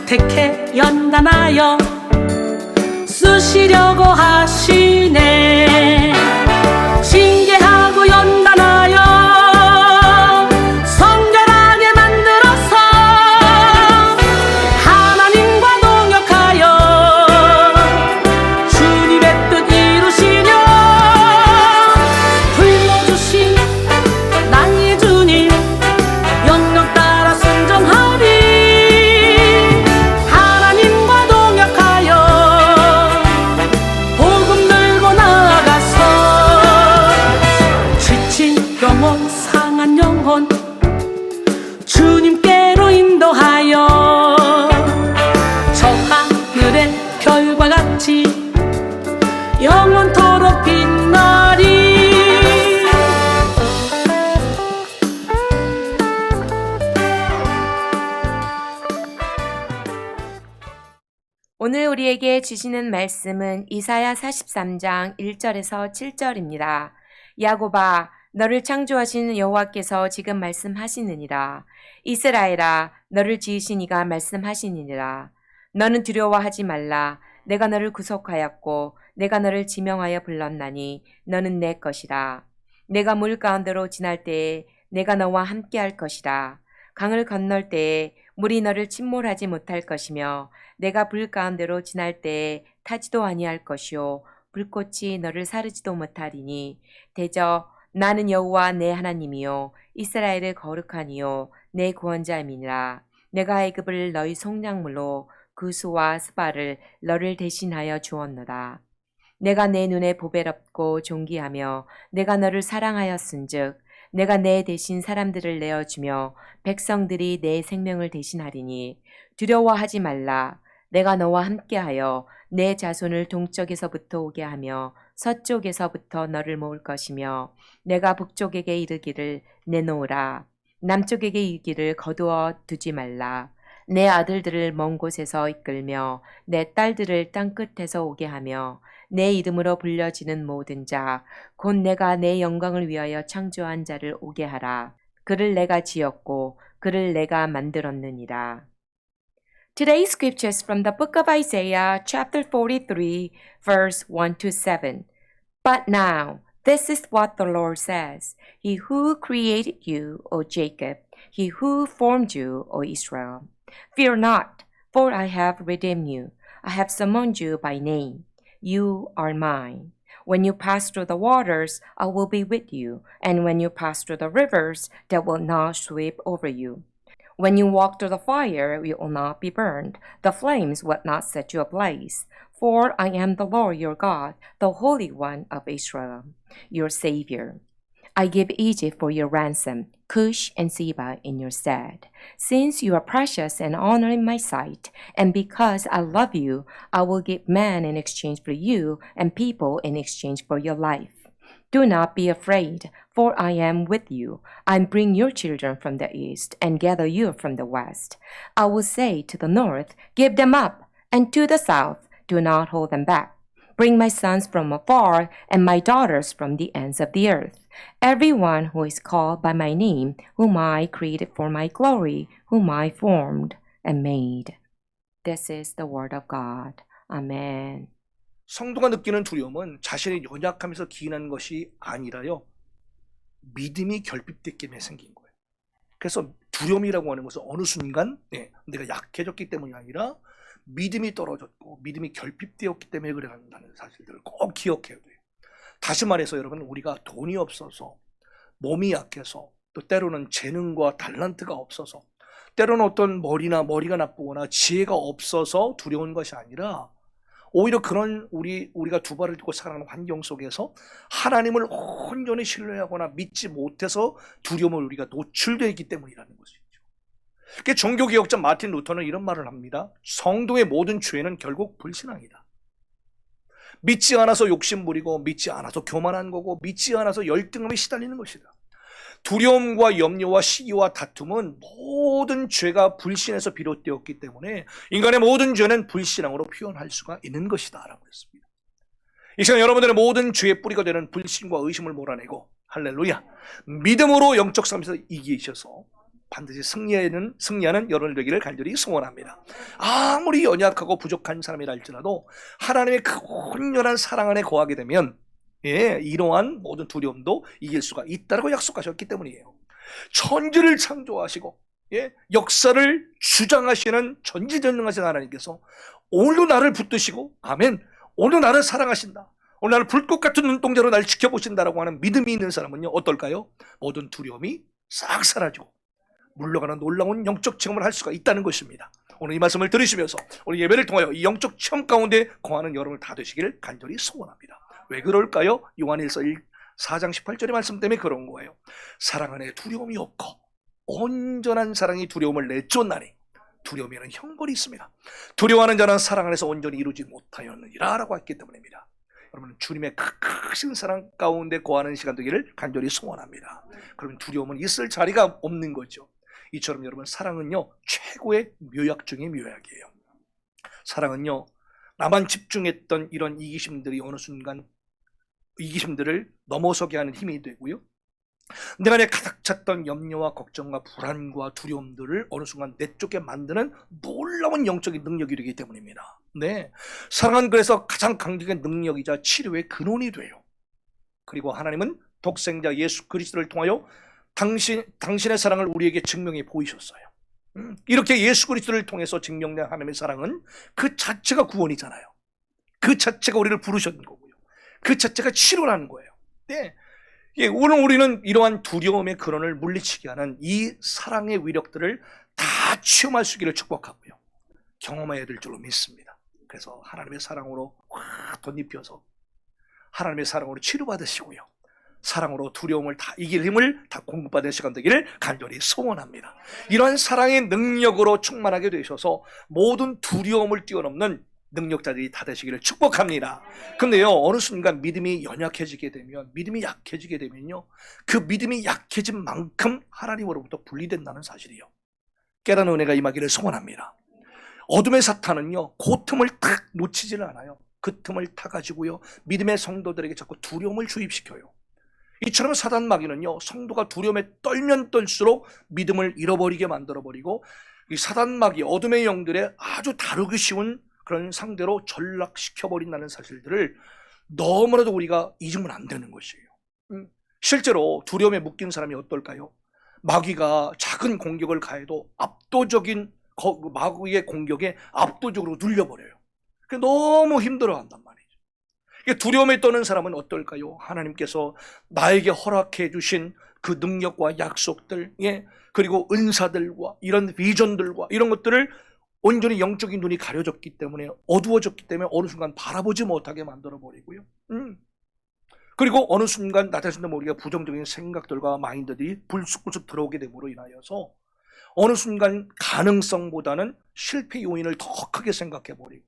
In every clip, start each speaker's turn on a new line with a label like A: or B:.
A: 택해 연단하여 쓰시려고 하시네. 징계하고 연단하여 성결하게 만들어서 하나님과 동역하여 주님의 뜻 이루시려 불러주신 나의 주님 명령 따라 순종하리. 하나님과 동역하여 복음 들고 나가서 지친 영혼 상한 영혼 주님께로 인도하여 저 하늘의 별과 같이 영원토록 빛나리.
B: 오늘 우리에게 주시는 말씀은 이사야 43장 1절에서 7절입니다. 야곱아, 너를 창조하신 여호와께서 지금 말씀하시느니라. 이스라엘아, 너를 지으신 이가 말씀하시느니라. 너는 두려워하지 말라. 내가 너를 구속하였고 내가 너를 지명하여 불렀나니 너는 내 것이라. 내가 물 가운데로 지날 때에 내가 너와 함께할 것이라. 강을 건널 때에 물이 너를 침몰하지 못할 것이며 내가 불 가운데로 지날 때에 타지도 아니할 것이요 불꽃이 너를 사르지도 못하리니 대저 나는 여호와 내 하나님이요 이스라엘의 거룩하니요 내 구원자임이니라. 내가 애굽을 너희 속량물로 구스와 스바를 너를 대신하여 주었노라. 내가 내 눈에 보배롭고 존귀하며 내가 너를 사랑하였은즉 내가 내 대신 사람들을 내어주며 백성들이 내 생명을 대신하리니 두려워하지 말라. 내가 너와 함께하여 내 자손을 동쪽에서부터 오게 하며 서쪽에서부터 너를 모을 것이며 내가 북쪽에게 이르기를 내놓으라. 남쪽에게 이르기를 거두어 두지 말라. 내 아들들을 먼 곳에서 이끌며 내 딸들을 땅끝에서 오게 하며 내 이름으로 불려지는 모든 자 곧 내가 내 영광을 위하여 창조한 자를 오게 하라. 그를 내가 지었고 그를 내가 만들었느니라. Today's scripture is from the book of Isaiah, chapter 43, verse 1 to 7. But now, this is what the Lord says, He who created you, O Jacob, He who formed you, O Israel. Fear not, for I have redeemed you. I have summoned you by name. You are mine. When you pass through the waters, I will be with you, and when you pass through the rivers, they will not sweep over you. When you walk through the fire, you will not be burned. The flames will not set you ablaze. For I am the Lord your God, the Holy One of Israel, your Savior. I give Egypt for your ransom, Cush and Seba in your stead. Since you are precious and honored in my sight, and because I love you, I will give man in exchange for you, and people in exchange for your life. Do not be afraid, for I am with you. I bring your children from the east and gather you from the west. I will say to the north, give them up, and to the south, do not hold them back. Bring my sons from afar and my daughters from the ends of the earth. Everyone who is called by my name, whom I created for my glory, whom I formed and made. This is the word of God. Amen.
C: 성도가 느끼는 두려움은 자신의 연약함에서 기인한 것이 아니라요, 믿음이 결핍됐기 때문에 생긴 거예요. 그래서 두려움이라고 하는 것은 어느 순간 내가 약해졌기 때문이 아니라 믿음이 떨어졌고 믿음이 결핍되었기 때문에 그래 간다는 사실들을 꼭 기억해야 돼요. 다시 말해서 여러분, 우리가 돈이 없어서, 몸이 약해서, 또 때로는 재능과 달란트가 없어서, 때로는 어떤 머리가 나쁘거나 지혜가 없어서 두려운 것이 아니라 오히려 그런 우리가 두 발을 딛고 살아가는 환경 속에서 하나님을 온전히 신뢰하거나 믿지 못해서 두려움을 우리가 노출되어 있기 때문이라는 것이죠. 종교개혁자 마틴 루터는 이런 말을 합니다. 성도의 모든 죄는 결국 불신앙이다. 믿지 않아서 욕심부리고 믿지 않아서 교만한 거고 믿지 않아서 열등함에 시달리는 것이다. 두려움과 염려와 시기와 다툼은 모든 죄가 불신에서 비롯되었기 때문에 인간의 모든 죄는 불신앙으로 표현할 수가 있는 것이다 라고 했습니다. 이 시간 여러분들의 모든 죄의 뿌리가 되는 불신과 의심을 몰아내고 할렐루야, 믿음으로 영적 삶에서 이기셔서 반드시 승리하는 여러분 되기를 간절히 소원합니다. 아무리 연약하고 부족한 사람이라 할지라도 하나님의 그 온전한 사랑 안에 거하게 되면 이러한 모든 두려움도 이길 수가 있다고 약속하셨기 때문이에요. 천지를 창조하시고 역사를 주장하시는 전지전능하신 하나님께서 오늘도 나를 붙드시고 아멘, 오늘 나를 사랑하신다, 오늘 나를 불꽃 같은 눈동자로 나를 지켜보신다라고 하는 믿음이 있는 사람은요 어떨까요? 모든 두려움이 싹 사라지고 물러가는 놀라운 영적 체험을 할 수가 있다는 것입니다. 오늘 이 말씀을 들으시면서 오늘 예배를 통하여 이 영적 체험 가운데 거하는 여러분을 다 되시기를 간절히 소원합니다. 왜 그럴까요? 요한일서 4장 18절의 말씀 때문에 그런 거예요. 사랑 안에 두려움이 없고 온전한 사랑이 두려움을 내쫓나니 두려움에는 형벌이 있습니다. 두려워하는 자는 사랑 안에서 온전히 이루지 못하였느니라 라고 했기 때문입니다. 여러분 주님의 크신 사랑 가운데 거하는 시간 되기를 간절히 소원합니다. 그러면 두려움은 있을 자리가 없는 거죠. 이처럼 여러분 사랑은요 최고의 묘약 중의 묘약이에요. 사랑은요 나만 집중했던 이런 이기심들이 어느 순간 이기심들을 넘어서게 하는 힘이 되고요, 내 안에 가득 찼던 염려와 걱정과 불안과 두려움들을 어느 순간 내쫓게 만드는 놀라운 영적인 능력이 되기 때문입니다. 네, 사랑은 그래서 가장 강력한 능력이자 치료의 근원이 돼요. 그리고 하나님은 독생자 예수 그리스도를 통하여 당신의 사랑을 우리에게 증명해 보이셨어요. 이렇게 예수 그리스도를 통해서 증명된 하나님의 사랑은 그 자체가 구원이잖아요. 그 자체가 우리를 부르신 거고요, 그 자체가 치료라는 거예요. 네. 오늘 우리는 이러한 두려움의 근원을 물리치게 하는 이 사랑의 위력들을 다 체험할 수 있기를 축복하고요, 경험해야 될 줄로 믿습니다. 그래서 하나님의 사랑으로 확 덧입혀서 하나님의 사랑으로 치료받으시고요, 사랑으로 두려움을 다 이길 힘을 다 공급받는 시간 되기를 간절히 소원합니다. 이러한 사랑의 능력으로 충만하게 되셔서 모든 두려움을 뛰어넘는 능력자들이 다 되시기를 축복합니다. 근데요 어느 순간 믿음이 연약해지게 되면, 믿음이 약해지게 되면요 그 믿음이 약해진 만큼 하나님으로부터 분리된다는 사실이요 깨닫는 은혜가 임하기를 소원합니다. 어둠의 사탄은요 그 틈을 탁 놓치지를 않아요. 그 틈을 타가지고요 믿음의 성도들에게 자꾸 두려움을 주입시켜요. 이처럼 사단 마귀는요 성도가 두려움에 떨면 떨수록 믿음을 잃어버리게 만들어버리고, 이 사단 마귀 어둠의 영들의 아주 다루기 쉬운 그런 상대로 전락시켜버린다는 사실들을 너무나도 우리가 잊으면 안 되는 것이에요. 실제로 두려움에 묶인 사람이 어떨까요? 마귀가 작은 공격을 가해도 압도적인 마귀의 공격에 압도적으로 눌려버려요. 너무 힘들어한단 말이죠. 두려움에 떠는 사람은 어떨까요? 하나님께서 나에게 허락해 주신 그 능력과 약속들, 그리고 은사들과 이런 비전들과 이런 것들을 온전히 영적인 눈이 가려졌기 때문에, 어두워졌기 때문에 어느 순간 바라보지 못하게 만들어버리고요. 그리고 어느 순간 나 자신도 모르게 부정적인 생각들과 마인드들이 불쑥불쑥 들어오게 됨으로 인하여서 어느 순간 가능성보다는 실패 요인을 더 크게 생각해버리고,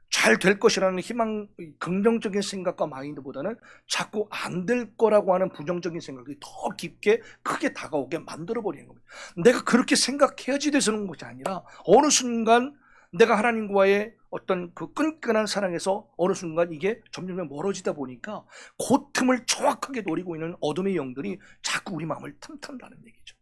C: 잘 될 것이라는 희망, 긍정적인 생각과 마인드보다는 자꾸 안 될 거라고 하는 부정적인 생각이 더 깊게 크게 다가오게 만들어버리는 겁니다. 내가 그렇게 생각해야지 되는 것이 아니라 어느 순간 내가 하나님과의 어떤 그 끈끈한 사랑에서 어느 순간 이게 점점 멀어지다 보니까 그 틈을 정확하게 노리고 있는 어둠의 영들이 자꾸 우리 마음을 틈탄다는 얘기죠.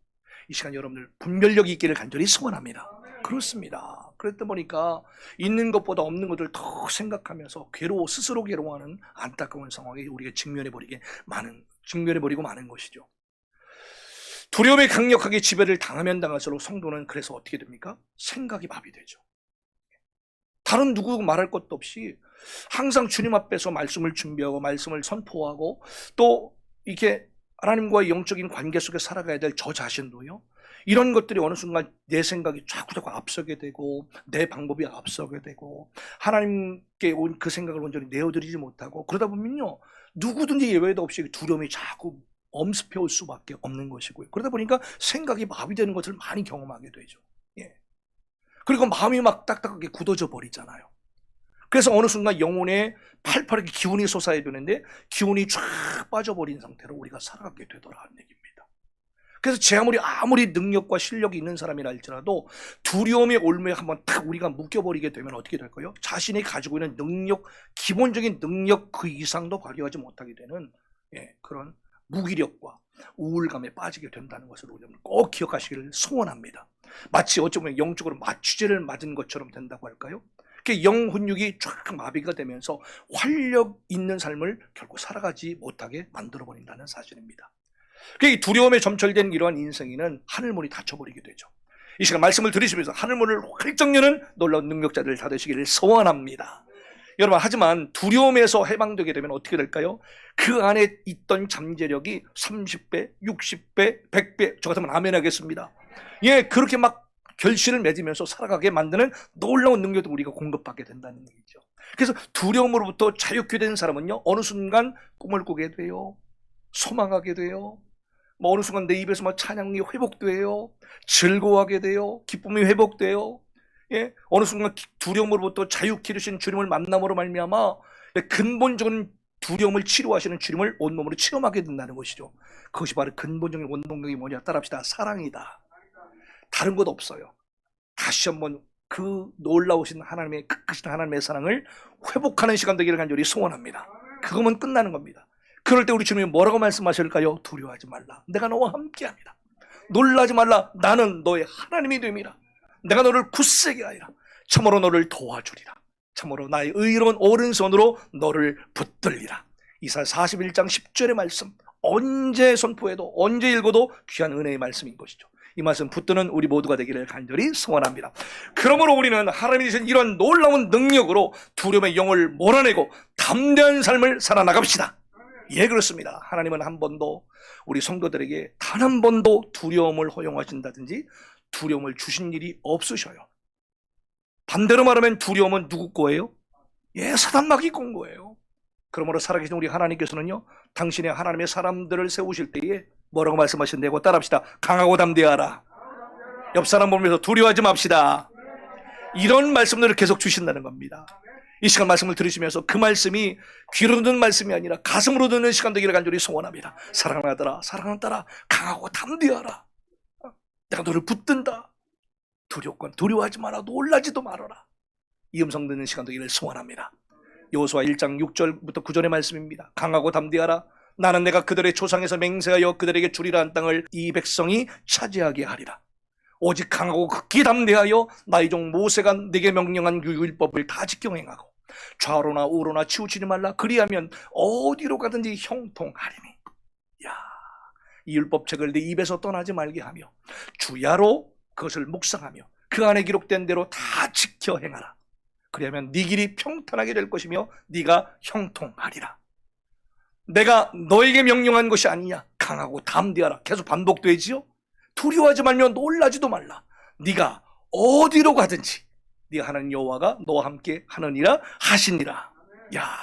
C: 이 시간 여러분들 분별력이 있기를 간절히 소원합니다. 그렇습니다. 그랬다 보니까 있는 것보다 없는 것을 더 생각하면서 스스로 괴로워하는 안타까운 상황에 우리가 직면해버리고 마는 것이죠. 두려움에 강력하게 지배를 당하면 당할수록 성도는 그래서 어떻게 됩니까? 생각이 마비되죠. 다른 누구 말할 것도 없이 항상 주님 앞에서 말씀을 준비하고 말씀을 선포하고 또 이렇게 하나님과의 영적인 관계 속에 살아가야 될 저 자신도요, 이런 것들이 어느 순간 내 생각이 자꾸 앞서게 되고 내 방법이 앞서게 되고 하나님께 온 그 생각을 온전히 내어드리지 못하고, 그러다 보면요 누구든지 예외도 없이 두려움이 자꾸 엄습해 올 수밖에 없는 것이고요. 그러다 보니까 생각이 마비되는 것을 많이 경험하게 되죠. 그리고 마음이 막 딱딱하게 굳어져 버리잖아요. 그래서 어느 순간 영혼에 팔팔하게 기운이 솟아야 되는데 기운이 쫙 빠져버린 상태로 우리가 살아가게 되더라는 얘기입니다. 그래서 아무리 능력과 실력이 있는 사람이라 할지라도 두려움의 올무에 한번 딱 우리가 묶여버리게 되면 어떻게 될까요? 자신이 가지고 있는 능력, 기본적인 능력 그 이상도 발휘하지 못하게 되는 그런 무기력과 우울감에 빠지게 된다는 것을 여러분 꼭 기억하시기를 소원합니다. 마치 어쩌면 영적으로 마취제를 맞은 것처럼 된다고 할까요? 영 훈육이 쫙 마비가 되면서 활력 있는 삶을 결국 살아가지 못하게 만들어버린다는 사실입니다. 이 두려움에 점철된 이러한 인생에는 하늘문이 닫혀버리게 되죠. 이 시간 말씀을 들으시면서 하늘문을 활짝 여는 놀라운 능력자들 다 되시기를 소원합니다. 여러분, 하지만 두려움에서 해방되게 되면 어떻게 될까요? 그 안에 있던 잠재력이 30배, 60배, 100배, 저 같으면 아멘 하겠습니다. 예, 그렇게 막 결실을 맺으면서 살아가게 만드는 놀라운 능력도 우리가 공급받게 된다는 얘기죠. 그래서 두려움으로부터 자유케 된 사람은요, 어느 순간 꿈을 꾸게 돼요. 소망하게 돼요. 어느 순간 내 입에서 막 찬양이 회복돼요. 즐거워하게 돼요. 기쁨이 회복돼요. 예, 어느 순간 두려움으로부터 자유케 되신 주님을 만남으로 말미암아 근본적인 두려움을 치료하시는 주님을 온몸으로 체험하게 된다는 것이죠. 그것이 바로 근본적인 원동력이 뭐냐? 따라합시다. 사랑이다. 다른 것 없어요. 다시 한번 그 놀라우신 하나님의 크신 하나님의 사랑을 회복하는 시간 되기를 간절히 소원합니다. 그거면 끝나는 겁니다. 그럴 때 우리 주님이 뭐라고 말씀하실까요? 두려워하지 말라. 내가 너와 함께합니다. 놀라지 말라. 나는 너의 하나님이 됨이라. 내가 너를 굳세게 하리라. 참으로 너를 도와주리라. 참으로 나의 의로운 오른손으로 너를 붙들리라. 이사야 41장 10절의 말씀, 언제 선포해도 언제 읽어도 귀한 은혜의 말씀인 것이죠. 이 말씀 붙드는 우리 모두가 되기를 간절히 소원합니다. 그러므로 우리는 하나님이 주신 이런 놀라운 능력으로 두려움의 영을 몰아내고 담대한 삶을 살아나갑시다. 예, 그렇습니다. 하나님은 한 번도 우리 성도들에게 단 한 번도 두려움을 허용하신다든지 두려움을 주신 일이 없으셔요. 반대로 말하면 두려움은 누구 거예요? 예, 사단 마귀 건 거예요. 그러므로 살아계신 우리 하나님께서는요, 당신의 하나님의 사람들을 세우실 때에 뭐라고 말씀하신다고? 따라합시다. 강하고 담대하라. 옆 사람 보면서 두려워하지 맙시다. 이런 말씀들을 계속 주신다는 겁니다. 이 시간 말씀을 들으시면서 그 말씀이 귀로 듣는 말씀이 아니라 가슴으로 듣는 시간 되기를 간절히 소원합니다. 사랑하는 아들아, 사랑하는 딸아, 강하고 담대하라. 내가 너를 붙든다. 두려워하지 마라. 놀라지도 말아라. 이 음성 듣는 시간 되기를 소원합니다. 여호수아 1장 6절부터 9절의 말씀입니다. 강하고 담대하라. 나는 내가 그들의 조상에서 맹세하여 그들에게 주리라 한 땅을 이 백성이 차지하게 하리라. 오직 강하고 극히 담대하여 나의 종 모세가 내게 명령한 율법을 다 지켜 행하고 좌로나 우로나 치우치지 말라. 그리하면 어디로 가든지 형통하리니. 야, 이 율법책을 네 입에서 떠나지 말게 하며 주야로 그것을 묵상하며 그 안에 기록된 대로 다 지켜 행하라. 그리하면 네 길이 평탄하게 될 것이며 네가 형통하리라. 내가 너에게 명령한 것이 아니냐. 강하고 담대하라. 계속 반복되지요. 두려워하지 말며 놀라지도 말라. 네가 어디로 가든지 네 하나님 여호와가 너와 함께 하느니라 하시니라. 야,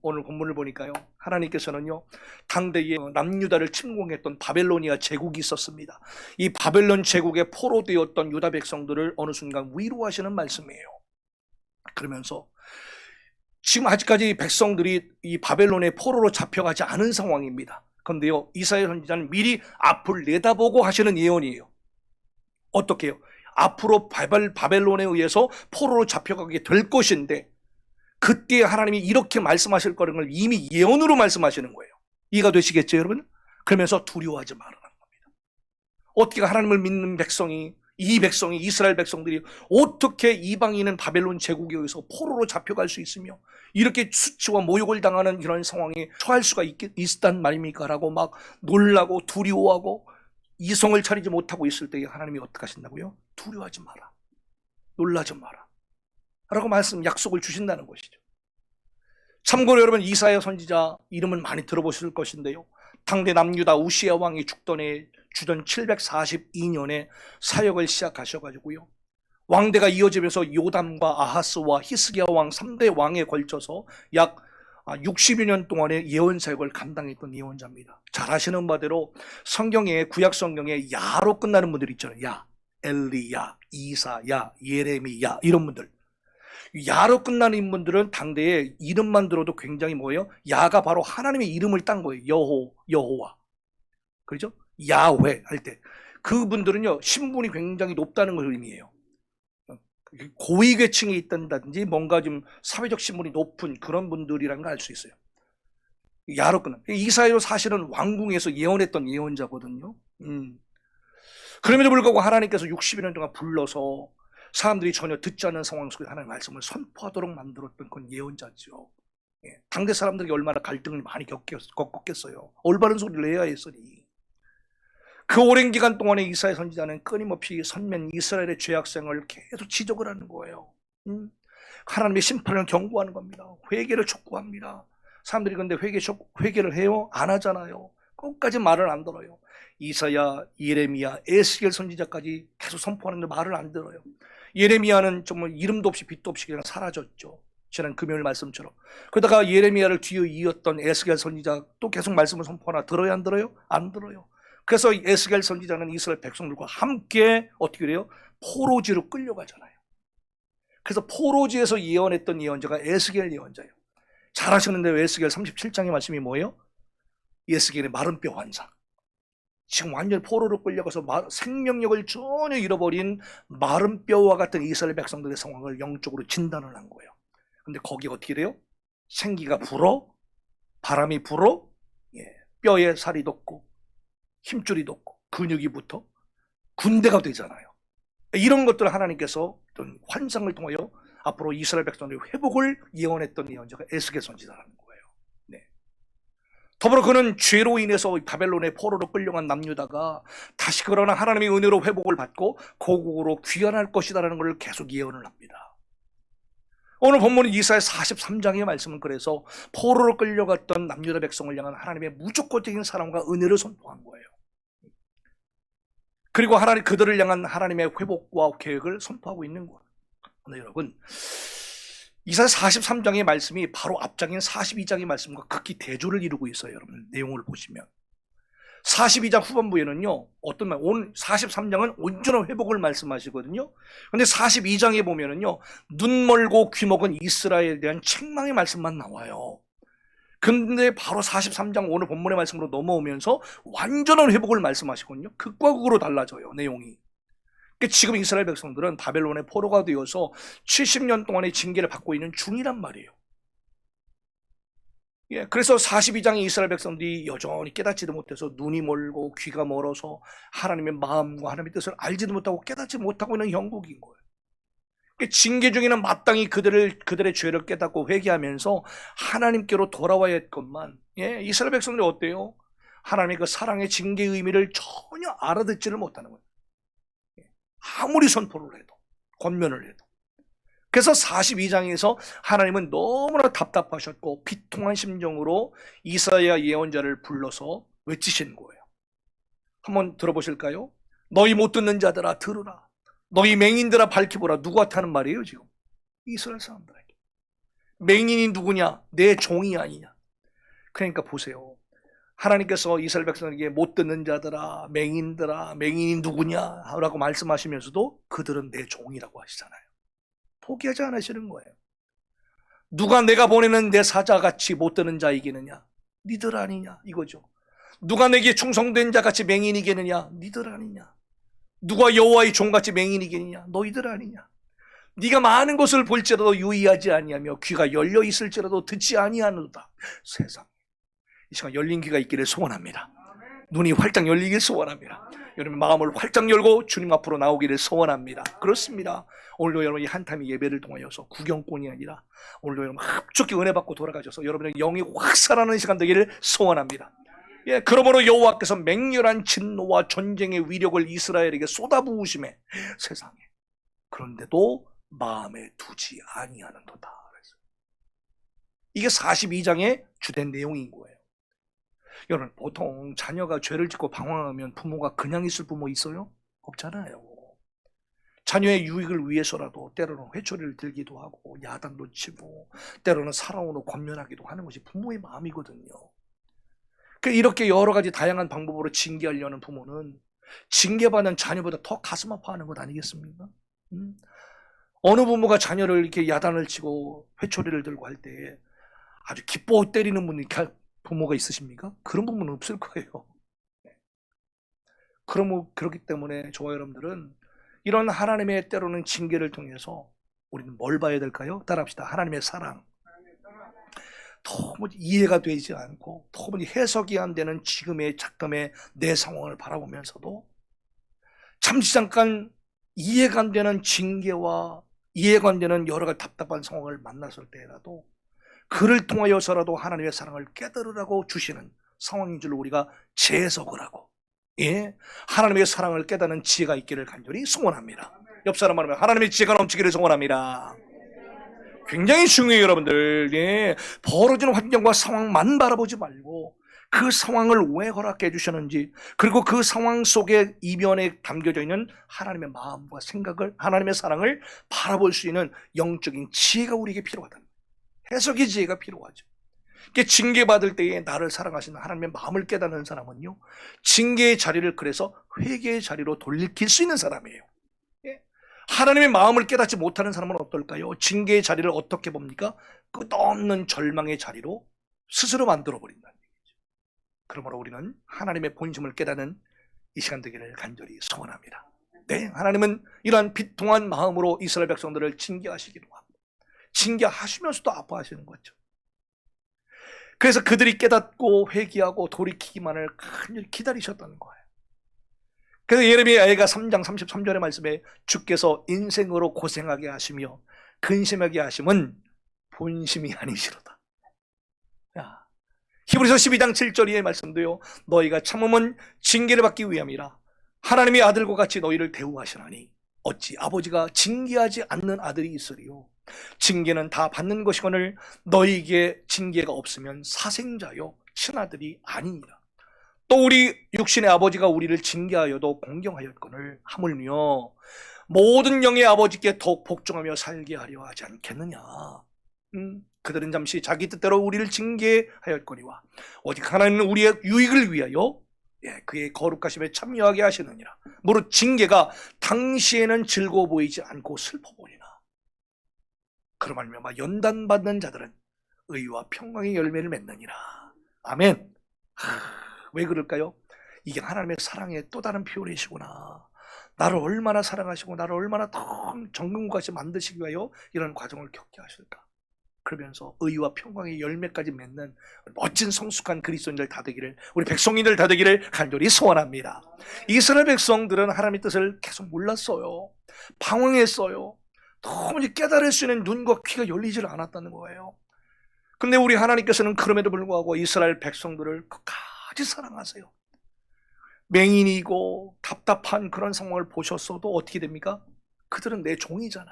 C: 오늘 본문을 보니까요, 하나님께서는요, 당대에 남유다를 침공했던 바벨로니아 제국이 있었습니다. 이 바벨론 제국에 포로되었던 유다 백성들을 어느 순간 위로하시는 말씀이에요. 그러면서 지금 아직까지 백성들이 이 바벨론의 포로로 잡혀가지 않은 상황입니다. 그런데요, 이사야 선지자는 미리 앞을 내다보고 하시는 예언이에요. 어떻게 해요? 앞으로 바벨론에 의해서 포로로 잡혀가게 될 것인데 그때 하나님이 이렇게 말씀하실 거라는 걸 이미 예언으로 말씀하시는 거예요. 이해가 되시겠죠, 여러분? 그러면서 두려워하지 말라는 겁니다. 어떻게 하나님을 믿는 백성이, 이 백성이, 이스라엘 백성들이 어떻게 이방인은 바벨론 제국에 의해서 포로로 잡혀갈 수 있으며 이렇게 수치와 모욕을 당하는 이런 상황에 처할 수가 있단 말입니까? 라고 막 놀라고 두려워하고 이성을 차리지 못하고 있을 때에 하나님이 어떻게 하신다고요? 두려워하지 마라. 놀라지 마라. 라고 약속을 주신다는 것이죠. 참고로 여러분, 이사야 선지자 이름은 많이 들어보실 것인데요, 당대 남유다 우시야 왕이 주던 742년에 사역을 시작하셔가지고요, 왕대가 이어지면서 요담과 아하스와 히스기야 왕 3대 왕에 걸쳐서 약 60여 년 동안의 예언 사역을 감당했던 예언자입니다. 잘 아시는 바대로 성경에, 구약 성경에 야로 끝나는 분들 있잖아요. 야, 엘리야, 이사야, 예레미야, 이런 분들. 야로 끝나는 인물들은 당대에 이름만 들어도 굉장히 뭐예요? 야가 바로 하나님의 이름을 딴 거예요. 여호와. 그렇죠? 야훼 할 때. 그분들은요, 신분이 굉장히 높다는 걸 의미해요. 고위 계층에 있다든지 뭔가 좀 사회적 신분이 높은 그런 분들이라는 걸 알 수 있어요. 야로 끝나. 이사야도 사실은 왕궁에서 예언했던 예언자거든요. 그럼에도 불구하고 하나님께서 60년 동안 불러서 사람들이 전혀 듣지 않는 상황 속에 하나님의 말씀을 선포하도록 만들었던 그건 예언자죠. 예, 당대 사람들이 얼마나 갈등을 많이 겪었겠어요. 올바른 소리를 해야 했으니. 그 오랜 기간 동안에 이사야 선지자는 끊임없이 선면 이스라엘의 죄악생을 계속 지적을 하는 거예요. 하나님의 심판을 경고하는 겁니다. 회개를 촉구합니다. 사람들이 근데 회개를 해요? 안 하잖아요. 끝까지 말을 안 들어요. 이사야, 예레미야, 에스겔 선지자까지 계속 선포하는데 말을 안 들어요. 예레미야는 정말 이름도 없이 빛도 없이 그냥 사라졌죠. 지난 금요일 말씀처럼. 그러다가 예레미야를 뒤에 이었던 에스겔 선지자 또 계속 말씀을 선포하나 들어요? 안 들어요? 안 들어요. 그래서 에스겔 선지자는 이스라엘 백성들과 함께 어떻게 돼요? 포로지로 끌려가잖아요. 그래서 포로지에서 예언했던 예언자가 에스겔 예언자예요. 잘 아시는데 에스겔 37장의 말씀이 뭐예요? 에스겔의 마른 뼈 환상. 지금 완전 포로로 끌려가서 생명력을 전혀 잃어버린 마른 뼈와 같은 이스라엘 백성들의 상황을 영적으로 진단을 한 거예요. 근데 거기 어떻게 돼요? 생기가 불어, 바람이 불어, 뼈에 살이 돋고 힘줄이 돋고 근육이 붙어 군대가 되잖아요. 이런 것들을 하나님께서 어떤 환상을 통하여 앞으로 이스라엘 백성들의 회복을 예언했던 예언자가 에스겔 선지자라는 거예요. 네. 더불어 그는 죄로 인해서 바벨론의 포로로 끌려간 남유다가 다시 그러나 하나님의 은혜로 회복을 받고 고국으로 귀환할 것이다라는 것을 계속 예언을 합니다. 오늘 본문은 이사야 43장의 말씀은 그래서 포로로 끌려갔던 남유다 백성을 향한 하나님의 무조건적인 사랑과 은혜를 선포한 거예요. 그리고 그들을 향한 하나님의 회복과 계획을 선포하고 있는 거예요. 네, 여러분, 이사야 43장의 말씀이 바로 앞장인 42장의 말씀과 극히 대조를 이루고 있어요. 여러분, 내용을 보시면 42장 후반부에는요, 어떤 말, 43장은 온전한 회복을 말씀하시거든요. 근데 42장에 보면은요, 눈 멀고 귀 먹은 이스라엘에 대한 책망의 말씀만 나와요. 근데 바로 43장 오늘 본문의 말씀으로 넘어오면서 완전한 회복을 말씀하시거든요. 극과 극으로 달라져요, 내용이. 지금 이스라엘 백성들은 바벨론의 포로가 되어서 70년 동안의 징계를 받고 있는 중이란 말이에요. 그래서 42장의 이스라엘 백성들이 여전히 깨닫지도 못해서 눈이 멀고 귀가 멀어서 하나님의 마음과 하나님의 뜻을 알지도 못하고 깨닫지 못하고 있는 형국인 거예요. 징계 중에는 마땅히 그들의 죄를 깨닫고 회개하면서 하나님께로 돌아와야 했건만, 이스라엘 백성들이 어때요? 하나님의 그 사랑의 징계의 의미를 전혀 알아듣지를 못하는 거예요. 아무리 선포를 해도, 권면을 해도. 그래서 42장에서 하나님은 너무나 답답하셨고 비통한 심정으로 이사야 예언자를 불러서 외치신 거예요. 한번 들어보실까요? 너희 못 듣는 자들아 들으라. 너희 맹인들아 밝혀보라. 누구한테 하는 말이에요 지금? 이스라엘 사람들에게. 맹인이 누구냐? 내 종이 아니냐. 그러니까 보세요. 하나님께서 이스라엘 백성에게 못 듣는 자들아, 맹인들아, 맹인이 누구냐 라고 말씀하시면서도 그들은 내 종이라고 하시잖아요. 포기하지 않으시는 거예요. 누가 내가 보내는 내 사자같이 못 듣는 자이겠느냐? 니들 아니냐 이거죠. 누가 내게 충성된 자같이 맹인이겠느냐? 니들 아니냐. 누가 여호와의 종같이 맹인이겠느냐? 너희들 아니냐. 네가 많은 것을 볼지라도 유의하지 아니하며 귀가 열려 있을지라도 듣지 아니하노다. 세상, 이 시간 열린 귀가 있기를 소원합니다. 눈이 활짝 열리길 소원합니다. 여러분 마음을 활짝 열고 주님 앞으로 나오기를 소원합니다. 그렇습니다. 오늘도 여러분이 한타임의 예배를 통하여서 구경꾼이 아니라 오늘도 여러분 합족히 은혜 받고 돌아가셔서 여러분의 영이 확 살아나는 시간 되기를 소원합니다. 그러므로 여호와께서 맹렬한 진노와 전쟁의 위력을 이스라엘에게 쏟아부으심에 세상에 그런데도 마음에 두지 아니하는도다. 이게 42장의 주된 내용인 거예요. 여러분 보통 자녀가 죄를 짓고 방황하면 부모가 그냥 있을 부모 있어요? 없잖아요. 자녀의 유익을 위해서라도 때로는 회초리를 들기도 하고 야단도 치고 때로는 살아오는 권면하기도 하는 것이 부모의 마음이거든요. 이렇게 여러 가지 다양한 방법으로 징계하려는 부모는 징계받는 자녀보다 더 가슴 아파하는 것 아니겠습니까? 어느 부모가 자녀를 이렇게 야단을 치고 회초리를 들고 할 때 아주 기뻐 때리는 부모가 있으십니까? 그런 부모는 없을 거예요. 그렇기 때문에 저와 여러분들은 이런 하나님의 때로는 징계를 통해서 우리는 뭘 봐야 될까요? 따라합시다. 하나님의 사랑. 도무지 이해가 되지 않고 도무지 해석이 안 되는 지금의 잠깐의 내 상황을 바라보면서도 잠시 잠깐 이해가 안 되는 징계와 이해가 안 되는 여러 가지 답답한 상황을 만났을 때라도 그를 통하여서라도 하나님의 사랑을 깨달으라고 주시는 상황인 줄 우리가 재해석을 하고, 예, 하나님의 사랑을 깨닫는 지혜가 있기를 간절히 소원합니다. 옆 사람 말하면 하나님의 지혜가 넘치기를 소원합니다. 굉장히 중요해요, 여러분들. 예, 벌어지는 환경과 상황만 바라보지 말고 그 상황을 왜 허락해 주셨는지, 그리고 그 상황 속에 이면에 담겨져 있는 하나님의 마음과 생각을, 하나님의 사랑을 바라볼 수 있는 영적인 지혜가 우리에게 필요하다. 해석의 지혜가 필요하죠. 징계받을 때에 나를 사랑하시는 하나님의 마음을 깨닫는 사람은요, 징계의 자리를 그래서 회개의 자리로 돌이킬 수 있는 사람이에요. 예? 하나님의 마음을 깨닫지 못하는 사람은 어떨까요? 징계의 자리를 어떻게 봅니까? 끝없는 절망의 자리로 스스로 만들어버린다는 얘기죠. 그러므로 우리는 하나님의 본심을 깨닫는 이 시간 되기를 간절히 소원합니다. 네, 하나님은 이러한 비통한 마음으로 이스라엘 백성들을 징계하시기도 합니다. 징계하시면서도 아파하시는 거죠. 그래서 그들이 깨닫고 회개하고 돌이키기만을 간절히 기다리셨다는 거예요. 그래서 예레미야가 3장 33절의 말씀에 주께서 인생으로 고생하게 하시며 근심하게 하심은 본심이 아니시로다. 야, 히브리서 12장 7절의 말씀도요, 너희가 참음은 징계를 받기 위함이라 하나님의 아들과 같이 너희를 대우하시나니 어찌 아버지가 징계하지 않는 아들이 있으리요. 징계는 다 받는 것이거늘 너희에게 징계가 없으면 사생자요 친아들이 아니니라. 또 우리 육신의 아버지가 우리를 징계하여도 공경하였거늘 하물며 모든 영의 아버지께 더욱 복종하며 살게 하려 하지 않겠느냐. 그들은 잠시 자기 뜻대로 우리를 징계하였거니와 오직 하나님은 우리의 유익을 위하여 그의 거룩하심에 참여하게 하시느니라. 무릇 징계가 당시에는 즐거워 보이지 않고 슬퍼 보이나 그로 말미암아 연단받는 자들은 의와 평강의 열매를 맺느니라. 아멘. 왜 그럴까요? 이게 하나님의 사랑의 또 다른 표현이시구나. 나를 얼마나 사랑하시고 나를 얼마나 더 정금같이 만드시기 위하여 이런 과정을 겪게 하실까. 그러면서 의와 평강의 열매까지 맺는 멋진 성숙한 그리스도인들 다 되기를, 우리 백성인들 다 되기를 간절히 소원합니다. 이스라엘 백성들은 하나님의 뜻을 계속 몰랐어요. 방황했어요. 도무지 깨달을 수 있는 눈과 귀가 열리질 않았다는 거예요. 근데 우리 하나님께서는 그럼에도 불구하고 이스라엘 백성들을 끝까지 사랑하세요. 맹인이고 답답한 그런 상황을 보셨어도 어떻게 됩니까? 그들은 내 종이잖아.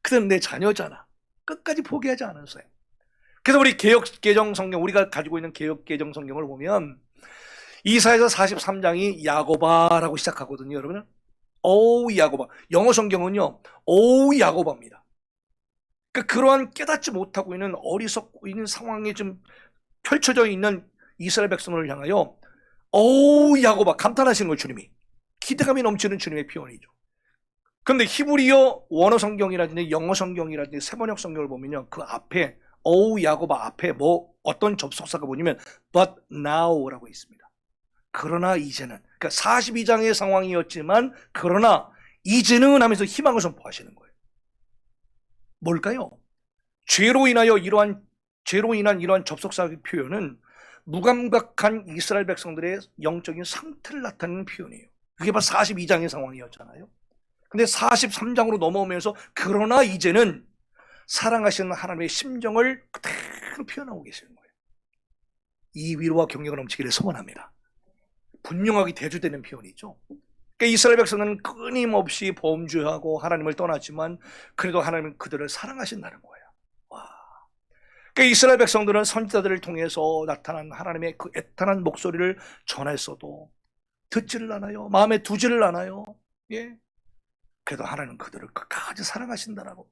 C: 그들은 내 자녀잖아. 끝까지 포기하지 않았어요. 그래서 우리 개혁개정 성경, 우리가 가지고 있는 개혁개정 성경을 보면 이사야서 43장이 야고바라고 시작하거든요, 여러분. 오우 야고바. 영어 성경은요, 오우 야고바입니다. 그러니까 그러한 깨닫지 못하고 있는 어리석고 있는 상황에 좀 펼쳐져 있는 이스라엘 백성을 향하여 오우 야고바 감탄하시는 거예요, 주님이. 기대감이 넘치는 주님의 표현이죠. 그런데 히브리어 원어 성경이라든지 영어 성경이라든지 세번역 성경을 보면요, 그 앞에 오우 야고바 앞에 뭐 어떤 접속사가 뭐냐면 but now라고 있습니다. 그러나 이제는, 그러니까 42장의 상황이었지만 그러나 이제는 하면서 희망을 선포하시는 거예요. 뭘까요? 죄로 인한 이러한 접속사 표현은 무감각한 이스라엘 백성들의 영적인 상태를 나타내는 표현이에요. 그게 바로 42장의 상황이었잖아요. 근데 43장으로 넘어오면서 그러나 이제는 사랑하시는 하나님의 심정을 그대로 표현하고 계시는 거예요. 이 위로와 경외가 넘치기를 소원합니다. 분명하게 대조되는 표현이죠. 그러니까 이스라엘 백성은 끊임없이 범죄하고 하나님을 떠났지만 그래도 하나님은 그들을 사랑하신다는 거예요. 와. 그러니까 이스라엘 백성들은 선지자들을 통해서 나타난 하나님의 그 애타는 목소리를 전했어도 듣지를 않아요. 마음에 두지를 않아요. 예. 그래도 하나님은 그들을 끝까지 사랑하신다라고.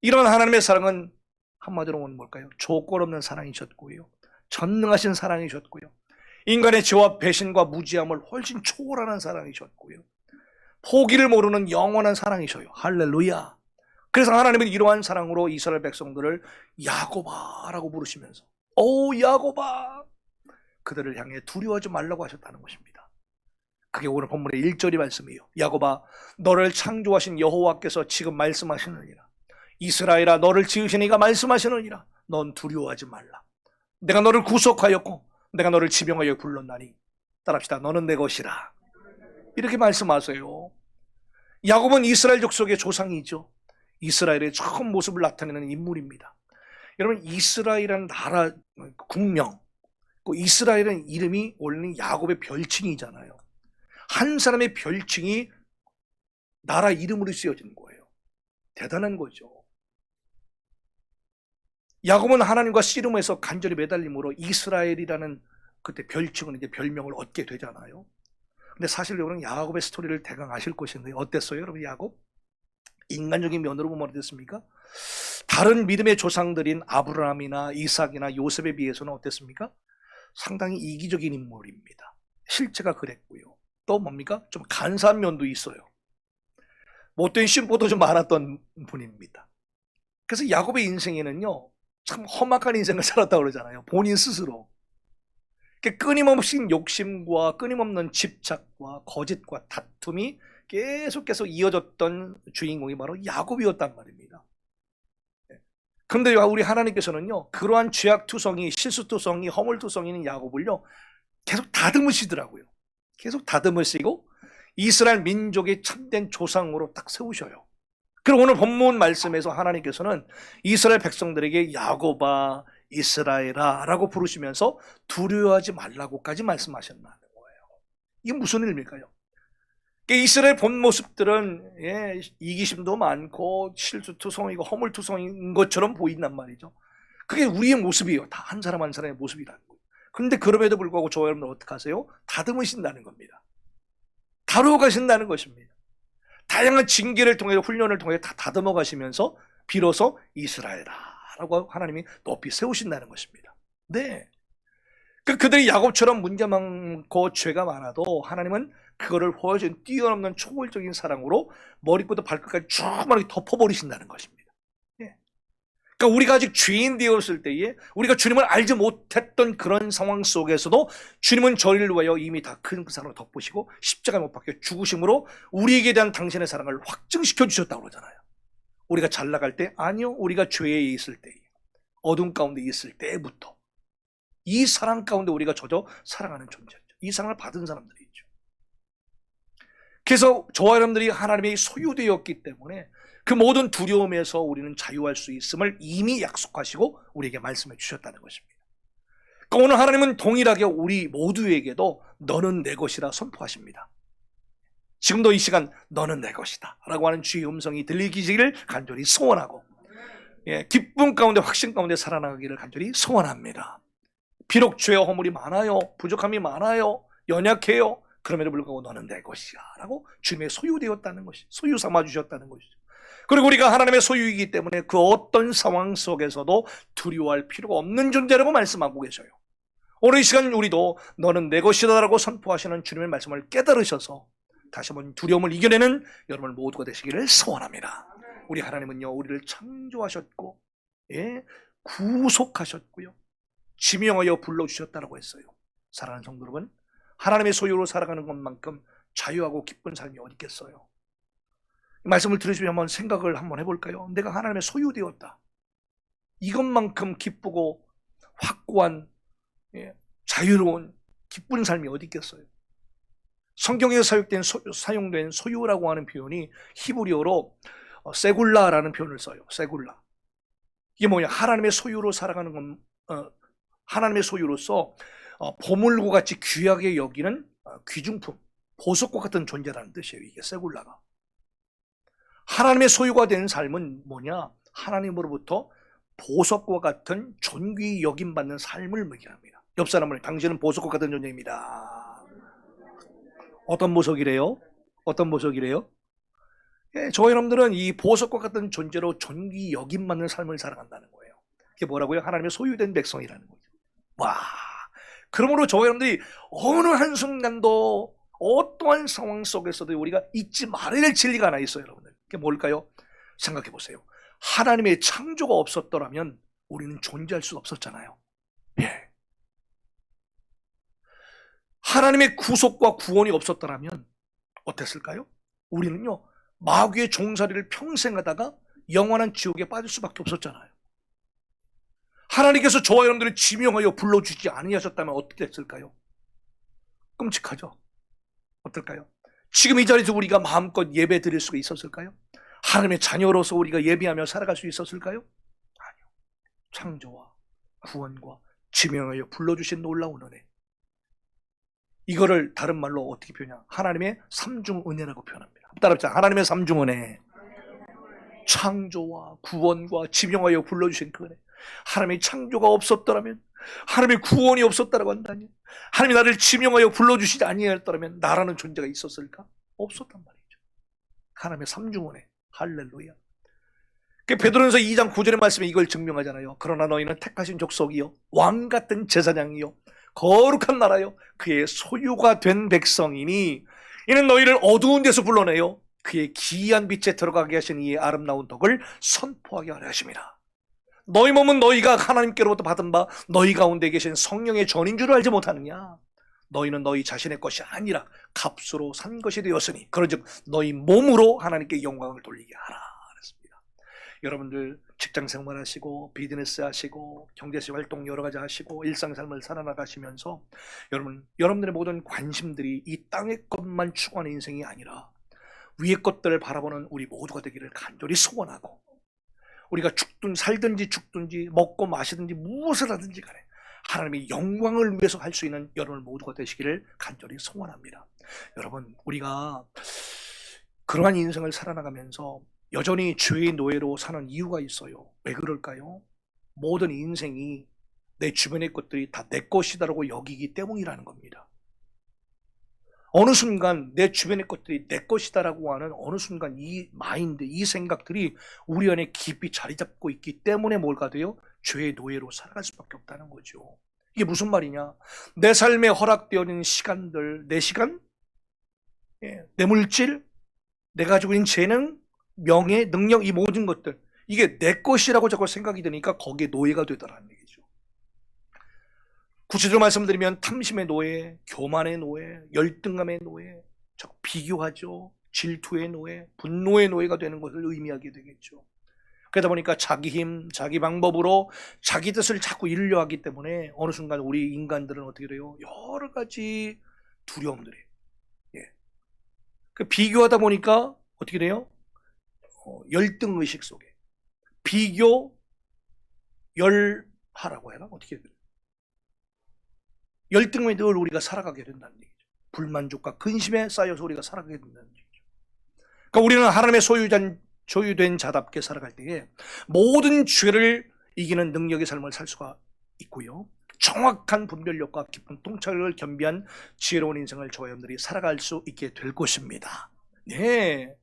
C: 이런 하나님의 사랑은 한마디로 보면 뭘까요? 조건 없는 사랑이셨고요, 전능하신 사랑이셨고요, 인간의 죄와 배신과 무지함을 훨씬 초월하는 사랑이셨고요, 포기를 모르는 영원한 사랑이셔요. 할렐루야. 그래서 하나님은 이러한 사랑으로 이스라엘 백성들을 야고바라고 부르시면서 오 야고바, 그들을 향해 두려워하지 말라고 하셨다는 것입니다. 그게 오늘 본문의 1절의 말씀이에요. 야고바, 너를 창조하신 여호와께서 지금 말씀하시느니라. 이스라엘아 너를 지으신 이가 말씀하시느니라. 넌 두려워하지 말라. 내가 너를 구속하였고 내가 너를 지명하여 불렀나니 따라합시다. 너는 내 것이라. 이렇게 말씀하세요. 야곱은 이스라엘 족속의 조상이죠. 이스라엘의 처음 모습을 나타내는 인물입니다. 여러분, 이스라엘이라는 나라 국명, 이스라엘은 이름이 원래는 야곱의 별칭이잖아요. 한 사람의 별칭이 나라 이름으로 쓰여진 거예요. 대단한 거죠. 야곱은 하나님과 씨름에서 간절히 매달림으로 이스라엘이라는 그때 별칭은 이제 별명을 얻게 되잖아요. 근데 사실 여러분 야곱의 스토리를 대강 아실 것인데 어땠어요, 여러분? 야곱? 인간적인 면으로 보면 어땠습니까? 다른 믿음의 조상들인 아브라함이나 이삭이나 요셉에 비해서는 어땠습니까? 상당히 이기적인 인물입니다. 실체가 그랬고요. 또 뭡니까? 좀 간사한 면도 있어요. 못된 심보도 좀 많았던 분입니다. 그래서 야곱의 인생에는요, 참 험악한 인생을 살았다고 그러잖아요. 본인 스스로. 끊임없이 욕심과 끊임없는 집착과 거짓과 다툼이 계속해서 이어졌던 주인공이 바로 야곱이었단 말입니다. 그런데 우리 하나님께서는요, 그러한 죄악투성이, 실수투성이, 허물투성이 있는 야곱을요, 계속 다듬으시더라고요. 계속 다듬으시고 이스라엘 민족의 참된 조상으로 딱 세우셔요. 그리고 오늘 본문 말씀에서 하나님께서는 이스라엘 백성들에게 야곱아, 이스라엘아 라고 부르시면서 두려워하지 말라고까지 말씀하셨다는 거예요. 이게 무슨 의미일까요? 이스라엘 본 모습들은 이기심도 많고 실수투성이고 허물투성인 것처럼 보인단 말이죠. 그게 우리의 모습이에요. 다 한 사람 한 사람의 모습이라는 거예요. 그런데 그럼에도 불구하고 저와 여러분들 어떻게 하세요? 다듬으신다는 겁니다. 다루어 가신다는 것입니다. 다양한 징계를 통해 훈련을 통해 다 다듬어 가시면서 비로소 이스라엘아 라고 하나님이 높이 세우신다는 것입니다. 네. 그들이 야곱처럼 문제 많고 죄가 많아도 하나님은 그거를 보여준 뛰어넘는 초월적인 사랑으로 머리부터 발끝까지 쭉 덮어버리신다는 것입니다. 예. 그러니까 우리가 아직 죄인 되었을 때에 우리가 주님을 알지 못했던 그런 상황 속에서도 주님은 저희를 위하여 이미 다 큰 그 사랑을 덮으시고 십자가에 못 박혀 죽으심으로 우리에게 대한 당신의 사랑을 확증시켜 주셨다고 그러잖아요. 우리가 잘 나갈 때? 아니요. 우리가 죄에 있을 때, 어둠 가운데 있을 때부터 이 사랑 가운데 우리가 젖어 사랑하는 존재죠. 이 사랑을 받은 사람들이죠. 그래서 저와 여러분들이 하나님의 소유되었기 때문에 그 모든 두려움에서 우리는 자유할 수 있음을 이미 약속하시고 우리에게 말씀해 주셨다는 것입니다. 그러니까 오늘 하나님은 동일하게 우리 모두에게도 너는 내 것이라 선포하십니다. 지금도 이 시간 너는 내 것이다 라고 하는 주의 음성이 들리기를 간절히 소원하고 기쁨 가운데 확신 가운데 살아나가기를 간절히 소원합니다. 비록 죄와 허물이 많아요. 부족함이 많아요. 연약해요. 그럼에도 불구하고 너는 내 것이야 라고 주님의 소유되었다는 것이, 소유 삼아주셨다는 것이죠. 그리고 우리가 하나님의 소유이기 때문에 그 어떤 상황 속에서도 두려워할 필요가 없는 존재라고 말씀하고 계셔요. 오늘 이 시간 우리도 너는 내 것이다 라고 선포하시는 주님의 말씀을 깨달으셔서 다시 한번 두려움을 이겨내는 여러분 모두가 되시기를 소원합니다. 우리 하나님은요, 우리를 창조하셨고 구속하셨고요, 지명하여 불러주셨다고 했어요. 사랑하는 성도 여러분, 하나님의 소유로 살아가는 것만큼 자유하고 기쁜 삶이 어디 있겠어요? 이 말씀을 들으시면 한번 생각을 한번 해볼까요? 내가 하나님의 소유되었다. 이것만큼 기쁘고 확고한 자유로운 기쁜 삶이 어디 있겠어요? 성경에서 사용된 소유라고 하는 표현이 히브리어로 세굴라라는 표현을 써요. 세굴라. 이게 뭐냐? 하나님의 소유로 살아가는 건 하나님의 소유로서 보물과 같이 귀하게 여기는 귀중품, 보석과 같은 존재라는 뜻이에요. 이게 세굴라가. 하나님의 소유가 된 삶은 뭐냐? 하나님으로부터 보석과 같은 존귀 여김받는 삶을 얘기합니다. 옆 사람을 당신은 보석과 같은 존재입니다. 어떤 보석이래요? 어떤 보석이래요? 저희 여러분들은 이 보석과 같은 존재로 존귀 여김받는 삶을 살아간다는 거예요. 그게 뭐라고요? 하나님의 소유된 백성이라는 거죠. 와, 그러므로 저희 여러분들이 어느 한순간도 어떠한 상황 속에서도 우리가 잊지 말아야 될 진리가 하나 있어요, 여러분들. 그게 뭘까요? 생각해 보세요. 하나님의 창조가 없었더라면 우리는 존재할 수 없었잖아요. 예. 하나님의 구속과 구원이 없었더라면 어땠을까요? 우리는요, 마귀의 종살이를 평생 하다가 영원한 지옥에 빠질 수밖에 없었잖아요. 하나님께서 저와 여러분들을 지명하여 불러주지 아니하셨다면 어떻게 됐을까요? 끔찍하죠. 어떨까요? 지금 이 자리에서 우리가 마음껏 예배 드릴 수가 있었을까요? 하나님의 자녀로서 우리가 예배하며 살아갈 수 있었을까요? 아니요. 창조와 구원과 지명하여 불러주신 놀라운 은혜. 이거를 다른 말로 어떻게 표현하냐? 하나님의 삼중 은혜라고 표현합니다. 따라합시다. 하나님의 삼중 은혜. 창조와 구원과 지명하여 불러주신 그 은혜. 하나님의 창조가 없었더라면, 하나님의 구원이 없었다라고 한다면, 하나님이 나를 지명하여 불러주시지 아니하였더라면 나라는 존재가 있었을까? 없었단 말이죠. 하나님의 삼중 은혜. 할렐루야. 베드로전서 2장 9절의 말씀에 이걸 증명하잖아요. 그러나 너희는 택하신 족속이요, 왕 같은 제사장이요, 거룩한 나라요, 그의 소유가 된 백성이니 이는 너희를 어두운 데서 불러내요 그의 기이한 빛에 들어가게 하신 이의 아름다운 덕을 선포하게 하려 하심이라. 너희 몸은 너희가 하나님께로부터 받은 바 너희 가운데 계신 성령의 전인 줄을 알지 못하느냐? 너희는 너희 자신의 것이 아니라 값으로 산 것이 되었으니 그런즉 너희 몸으로 하나님께 영광을 돌리게 하라. 그랬습니다. 여러분들 직장 생활하시고 비즈니스 하시고 경제적 활동 여러 가지 하시고 일상삶을 살아나가시면서 여러분들의 모든 관심들이 이 땅의 것만 추구하는 인생이 아니라 위의 것들을 바라보는 우리 모두가 되기를 간절히 소원하고, 우리가 살든지 죽든지 먹고 마시든지 무엇을 하든지 간에 하나님의 영광을 위해서 할 수 있는 여러분 모두가 되시기를 간절히 소원합니다. 여러분, 우리가 그러한 인생을 살아나가면서 여전히 죄의 노예로 사는 이유가 있어요. 왜 그럴까요? 모든 인생이 내 주변의 것들이 다 내 것이다라고 여기기 때문이라는 겁니다. 어느 순간 내 주변의 것들이 내 것이다라고 하는 어느 순간 이 마인드, 이 생각들이 우리 안에 깊이 자리 잡고 있기 때문에 뭘가 돼요? 죄의 노예로 살아갈 수밖에 없다는 거죠. 이게 무슨 말이냐? 내 삶에 허락되어 있는 시간들, 내 시간, 내 물질, 내가 가지고 있는 재능, 명예, 능력, 이 모든 것들, 이게 내 것이라고 자꾸 생각이 드니까 거기에 노예가 되더라는 얘기죠. 구체적으로 말씀드리면 탐심의 노예, 교만의 노예, 열등감의 노예, 비교하죠, 질투의 노예, 분노의 노예가 되는 것을 의미하게 되겠죠. 그러다 보니까 자기 힘, 자기 방법으로 자기 뜻을 자꾸 이루려 하기 때문에 어느 순간 우리 인간들은 어떻게 돼요? 여러 가지 두려움들이, 비교하다 보니까 어떻게 돼요? 열등의식 속에 비교, 열하라고 해나? 어떻게 돼요? 열등에 늘 우리가 살아가게 된다는 얘기죠. 불만족과 근심에 쌓여서 우리가 살아가게 된다는 얘기죠. 그러니까 우리는 하나님의 소유된 자답게 살아갈 때에 모든 죄를 이기는 능력의 삶을 살 수가 있고요, 정확한 분별력과 깊은 통찰을 겸비한 지혜로운 인생을 저와 여러분들이 살아갈 수 있게 될 것입니다. 네.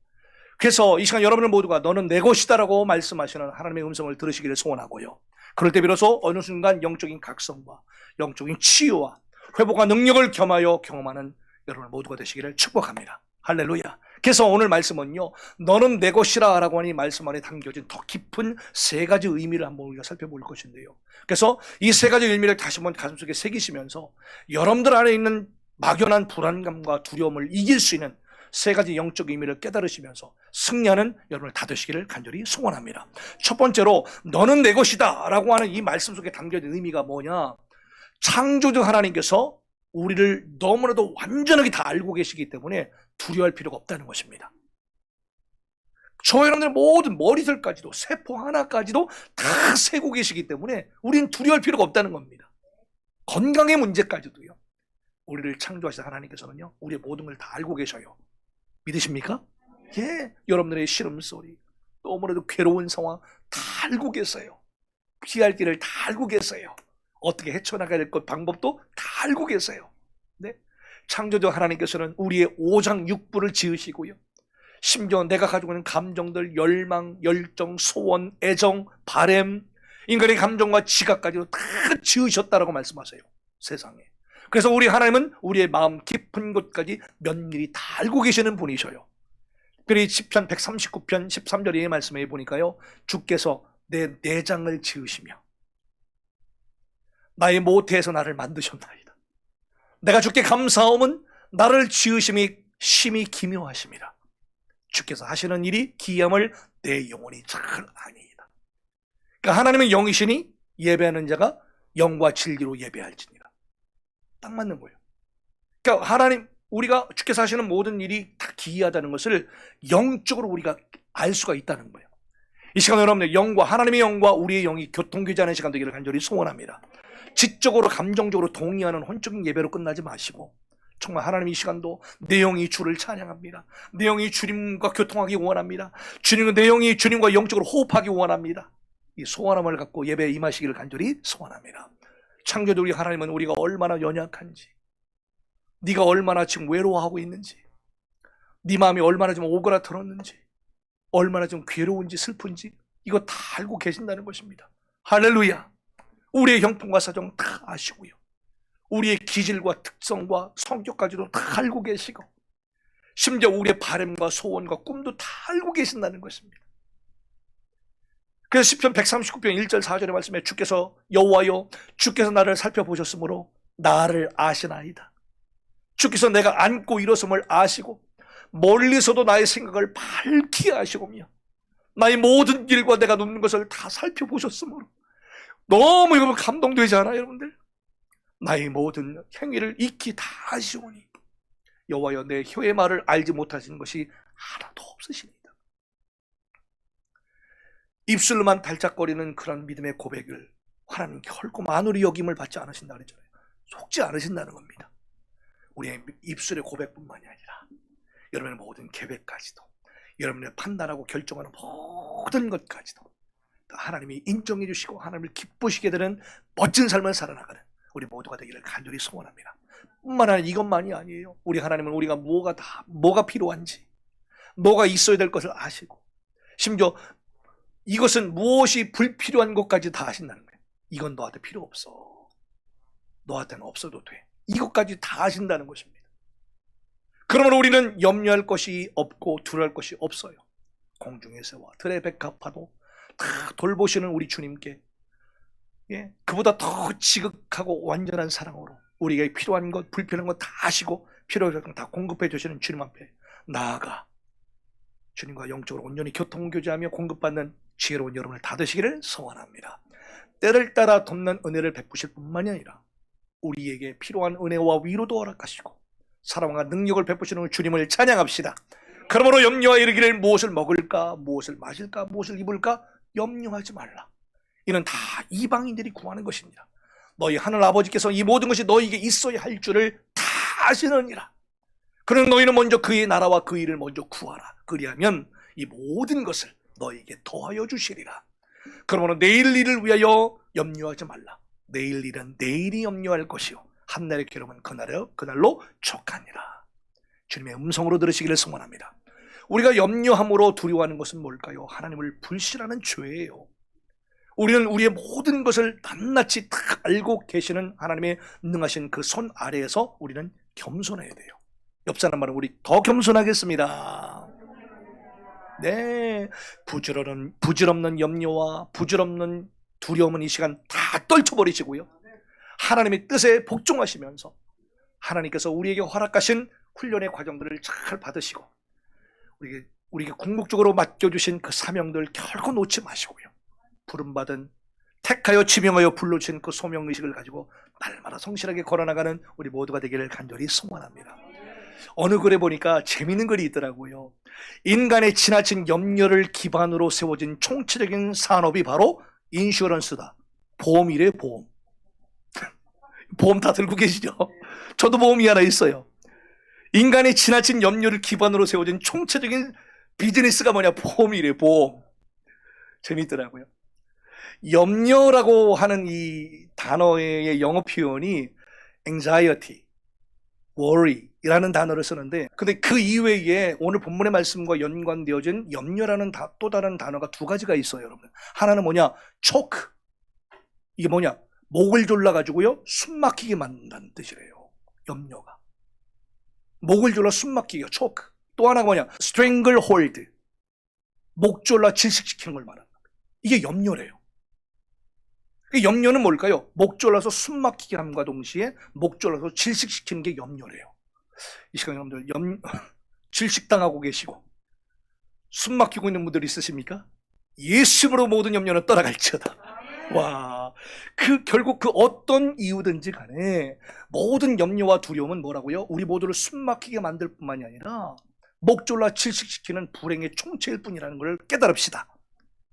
C: 그래서 이 시간 여러분들 모두가 너는 내 것이다 라고 말씀하시는 하나님의 음성을 들으시기를 소원하고요, 그럴 때 비로소 어느 순간 영적인 각성과 영적인 치유와 회복과 능력을 겸하여 경험하는 여러분 모두가 되시기를 축복합니다. 할렐루야. 그래서 오늘 말씀은요, 너는 내 것이라 라고 하는 이 말씀 안에 담겨진 더 깊은 세 가지 의미를 한번 우리가 살펴볼 것인데요, 그래서 이 세 가지 의미를 다시 한번 가슴속에 새기시면서 여러분들 안에 있는 막연한 불안감과 두려움을 이길 수 있는 세 가지 영적 의미를 깨달으시면서 승리하는 여러분을 다 되시기를 간절히 소원합니다. 첫 번째로 너는 내 것이다 라고 하는 이 말씀 속에 담겨진 의미가 뭐냐? 창조주 하나님께서 우리를 너무나도 완전하게 다 알고 계시기 때문에 두려워할 필요가 없다는 것입니다. 저 여러분들 모든 머리털까지도, 세포 하나까지도 다 세고 계시기 때문에 우리는 두려워할 필요가 없다는 겁니다. 건강의 문제까지도요, 우리를 창조하신 하나님께서는요, 우리의 모든 걸 다 알고 계셔요. 믿으십니까? 예, 여러분들의 시름소리, 너무나도 괴로운 상황 다 알고 계세요. 피할 길을 다 알고 계세요. 어떻게 헤쳐나가야 될 것 방법도 다 알고 계세요. 네? 창조주 하나님께서는 우리의 오장육부를 지으시고요, 심지어 내가 가지고 있는 감정들, 열망, 열정, 소원, 애정, 바램, 인간의 감정과 지각까지도 다 지으셨다라고 말씀하세요, 세상에. 그래서 우리 하나님은 우리의 마음 깊은 곳까지 면밀히 다 알고 계시는 분이셔요. 특별히 시편 139편 13절의 말씀에 보니까요, 주께서 내 내장을 지으시며 나의 모태에서 나를 만드셨나이다. 내가 주께 감사함은 나를 지으심이 심히 기묘하심이라. 주께서 하시는 일이 기이함을 내 영혼이 잘 아니이다. 그러니까 하나님은 영이시니 예배하는 자가 영과 진리로 예배할지니라. 딱 맞는 거예요. 그러니까 하나님, 우리가 주께서 하시는 모든 일이 다 기이하다는 것을 영적으로 우리가 알 수가 있다는 거예요. 이 시간 여러분들, 하나님의 영과 우리의 영이 교통교제하는 시간 되기를 간절히 소원합니다. 지적으로 감정적으로 동의하는 혼적인 예배로 끝나지 마시고, 정말 하나님 이 시간도 내 영이 주를 찬양합니다. 내 영이 주님과 교통하기 원합니다. 내 영이 주님과 영적으로 호흡하기 원합니다. 이 소원함을 갖고 예배에 임하시기를 간절히 소원합니다. 창조주 우리 하나님은 우리가 얼마나 연약한지, 네가 얼마나 지금 외로워하고 있는지, 네 마음이 얼마나 좀 오그라들었는지, 얼마나 좀 괴로운지 슬픈지 이거 다 알고 계신다는 것입니다. 할렐루야. 우리의 형편과 사정 다 아시고요, 우리의 기질과 특성과 성격까지도 다 알고 계시고, 심지어 우리의 바람과 소원과 꿈도 다 알고 계신다는 것입니다. 그래서 시편 139편 1절 4절의 말씀에 주께서 여호와여 주께서 나를 살펴보셨으므로 나를 아시나이다. 주께서 내가 앉고 일어섬을 아시고 멀리서도 나의 생각을 밝히 아시고며 나의 모든 길과 내가 눕는 것을 다 살펴보셨으므로. 너무 여러분 감동되지 않아요 여러분들? 나의 모든 행위를 익히 다 아시오니 여호와여 내 혀의 말을 알지 못하시는 것이 하나도 없으시니이다. 입술로만 달짝거리는 그런 믿음의 고백을 하나님 결코 만우리 여김을 받지 않으신다 그랬잖아요. 속지 않으신다는 겁니다. 우리의 입술의 고백뿐만이 아니라 여러분의 모든 계획까지도, 여러분의 판단하고 결정하는 모든 것까지도 하나님이 인정해 주시고 하나님을 기쁘시게 되는 멋진 삶을 살아나가는 우리 모두가 되기를 간절히 소원합니다. 뿐만 아니라 이것만이 아니에요. 우리 하나님은 우리가 뭐가 필요한지, 뭐가 있어야 될 것을 아시고, 심지어 이것은 무엇이 불필요한 것까지 다 아신다는 거예요. 이건 너한테 필요 없어. 너한테는 없어도 돼. 이것까지 다 아신다는 것입니다. 그러므로 우리는 염려할 것이 없고 두려워할 것이 없어요. 공중의 새와 들의 백합화도 다 돌보시는 우리 주님께, 그보다 더 지극하고 완전한 사랑으로 우리에게 필요한 것, 불필요한 것 다 아시고 필요한 것 다 공급해 주시는 주님 앞에 나아가 주님과 영적으로 온전히 교통교제하며 공급받는 지혜로운 여러분을 다 되시기를 소원합니다. 때를 따라 돕는 은혜를 베푸실 뿐만이 아니라 우리에게 필요한 은혜와 위로도 허락하시고 사랑과 능력을 베푸시는 주님을 찬양합시다. 그러므로 염려와 이르기를 무엇을 먹을까, 무엇을 마실까, 무엇을 입을까 염려하지 말라. 이는 다 이방인들이 구하는 것입니다. 너희 하늘 아버지께서 이 모든 것이 너희에게 있어야 할 줄을 다 아시느니라. 그러나 너희는 먼저 그의 나라와 그 일을 먼저 구하라. 그리하면 이 모든 것을 너희에게 더하여 주시리라. 그러므로 내일 일을 위하여 염려하지 말라. 내일 일은 내일이 염려할 것이요 한날의 괴로움은 그날로 족하니라. 주님의 음성으로 들으시기를 소원합니다. 우리가 염려함으로 두려워하는 것은 뭘까요? 하나님을 불신하는 죄예요. 우리는 우리의 모든 것을 낱낱이 다 알고 계시는 하나님의 능하신 그 손 아래에서 우리는 겸손해야 돼요. 옆 사람 말은 우리 더 겸손하겠습니다. 네, 부질없는 염려와 부질없는 두려움은 이 시간 다 떨쳐버리시고요, 하나님의 뜻에 복종하시면서 하나님께서 우리에게 허락하신 훈련의 과정들을 잘 받으시고 우리에게 궁극적으로 맡겨주신 그 사명들 결코 놓지 마시고요, 부름받은 택하여 지명하여 불러주신 그 소명의식을 가지고 날마다 성실하게 걸어나가는 우리 모두가 되기를 간절히 소원합니다. 어느 글에 보니까 재미있는 글이 있더라고요. 인간의 지나친 염려를 기반으로 세워진 총체적인 산업이 바로 인슈런스다. 보험이래, 보험. 보험 다 들고 계시죠? 저도 보험이 하나 있어요. 인간의 지나친 염려를 기반으로 세워진 총체적인 비즈니스가 뭐냐? 보험이래, 보험. 재미있더라고요. 염려라고 하는 이 단어의 영어 표현이 anxiety, worry 이라는 단어를 쓰는데, 근데 그 이외에 오늘 본문의 말씀과 연관되어진 염려라는 또 다른 단어가 두 가지가 있어요, 여러분. 하나는 뭐냐? choke. 이게 뭐냐? 목을 졸라가지고요, 숨 막히게 만든다는 뜻이래요. 염려가. 목을 졸라 숨 막히게, choke. 또 하나가 뭐냐? stranglehold. 목 졸라 질식시키는 걸 말합니다. 이게 염려래요. 염려는 뭘까요? 목 졸라서 숨 막히게 함과 동시에 목 졸라서 질식시키는 게 염려래요. 이 시간 여러분들 질식당하고 계시고 숨 막히고 있는 분들 있으십니까? 예수님으로 모든 염려는 떠나갈지어다. 와, 결국 그 어떤 이유든지 간에 모든 염려와 두려움은 뭐라고요? 우리 모두를 숨 막히게 만들 뿐만이 아니라 목졸라 질식시키는 불행의 총체일 뿐이라는 걸 깨달읍시다.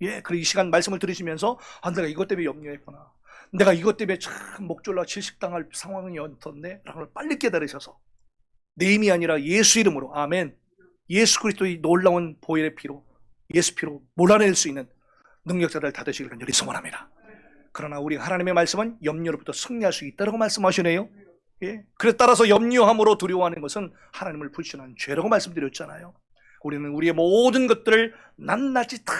C: 예, 그리고 이 시간 말씀을 들으시면서 내가 이것 때문에 염려했구나. 내가 이것 때문에 참 목졸라 질식당할 상황이었던데 라는 걸 빨리 깨달으셔서 내 힘이 아니라 예수 이름으로, 아멘, 예수 그리스도의 놀라운 보혈의 피로, 예수 피로 몰아낼 수 있는 능력자들 다 되시길 간절히 소원합니다. 그러나 우리 하나님의 말씀은 염려로부터 승리할 수 있다고 말씀하시네요. 예, 그래 따라서 염려함으로 두려워하는 것은 하나님을 불신한 죄라고 말씀드렸잖아요. 우리는 우리의 모든 것들을 낱낱이 다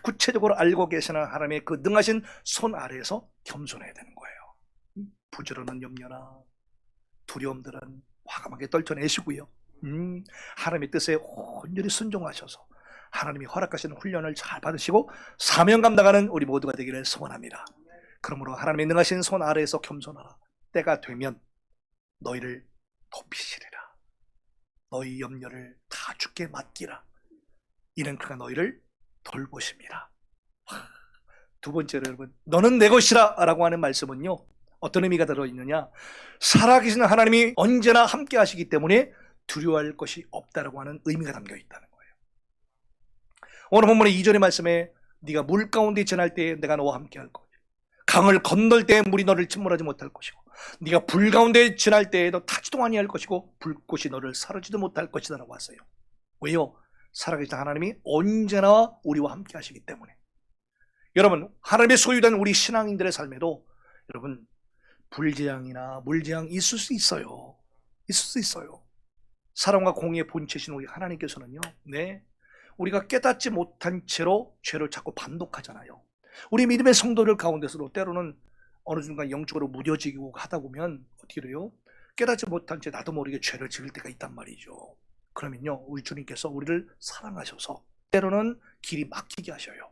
C: 구체적으로 알고 계시는 하나님의 그 능하신 손 아래에서 겸손해야 되는 거예요. 부지런한 염려나 두려움들은 과감하게 떨쳐내시고요. 하나님의 뜻에 온전히 순종하셔서 하나님이 허락하시는 훈련을 잘 받으시고 사명 감당하는 우리 모두가 되기를 소원합니다. 그러므로 하나님의 능하신 손 아래에서 겸손하라. 때가 되면 너희를 높이시리라. 너희 염려를 다 주께 맡기라. 이는 그가 너희를 돌보십니다. 두 번째로 여러분, 너는 내 것이라 라고 하는 말씀은요, 어떤 의미가 들어있느냐, 살아계신 하나님이 언제나 함께 하시기 때문에 두려워할 것이 없다라고 하는 의미가 담겨 있다는 거예요. 오늘 본문의 2절의 말씀에 네가 물 가운데 지날 때에 내가 너와 함께 할 것이고 강을 건널 때에 물이 너를 침몰하지 못할 것이고 네가 불 가운데 지날 때에도 타지도 아니할 것이고 불꽃이 너를 사르지도 못할 것이다 라고 하세요. 왜요? 살아계신 하나님이 언제나 우리와 함께 하시기 때문에. 여러분, 하나님의 소유된 우리 신앙인들의 삶에도 여러분 불재앙이나 물재앙이 있을 수 있어요. 있을 수 있어요. 사랑과 공의의 본체신 우리 하나님께서는요, 네, 우리가 깨닫지 못한 채로 죄를 자꾸 반복하잖아요. 우리 믿음의 성도들 가운데서도 때로는 어느 순간 영적으로 무뎌지고 하다 보면 어떻게 돼요? 깨닫지 못한 채 나도 모르게 죄를 지을 때가 있단 말이죠. 그러면요, 우리 주님께서 우리를 사랑하셔서 때로는 길이 막히게 하셔요.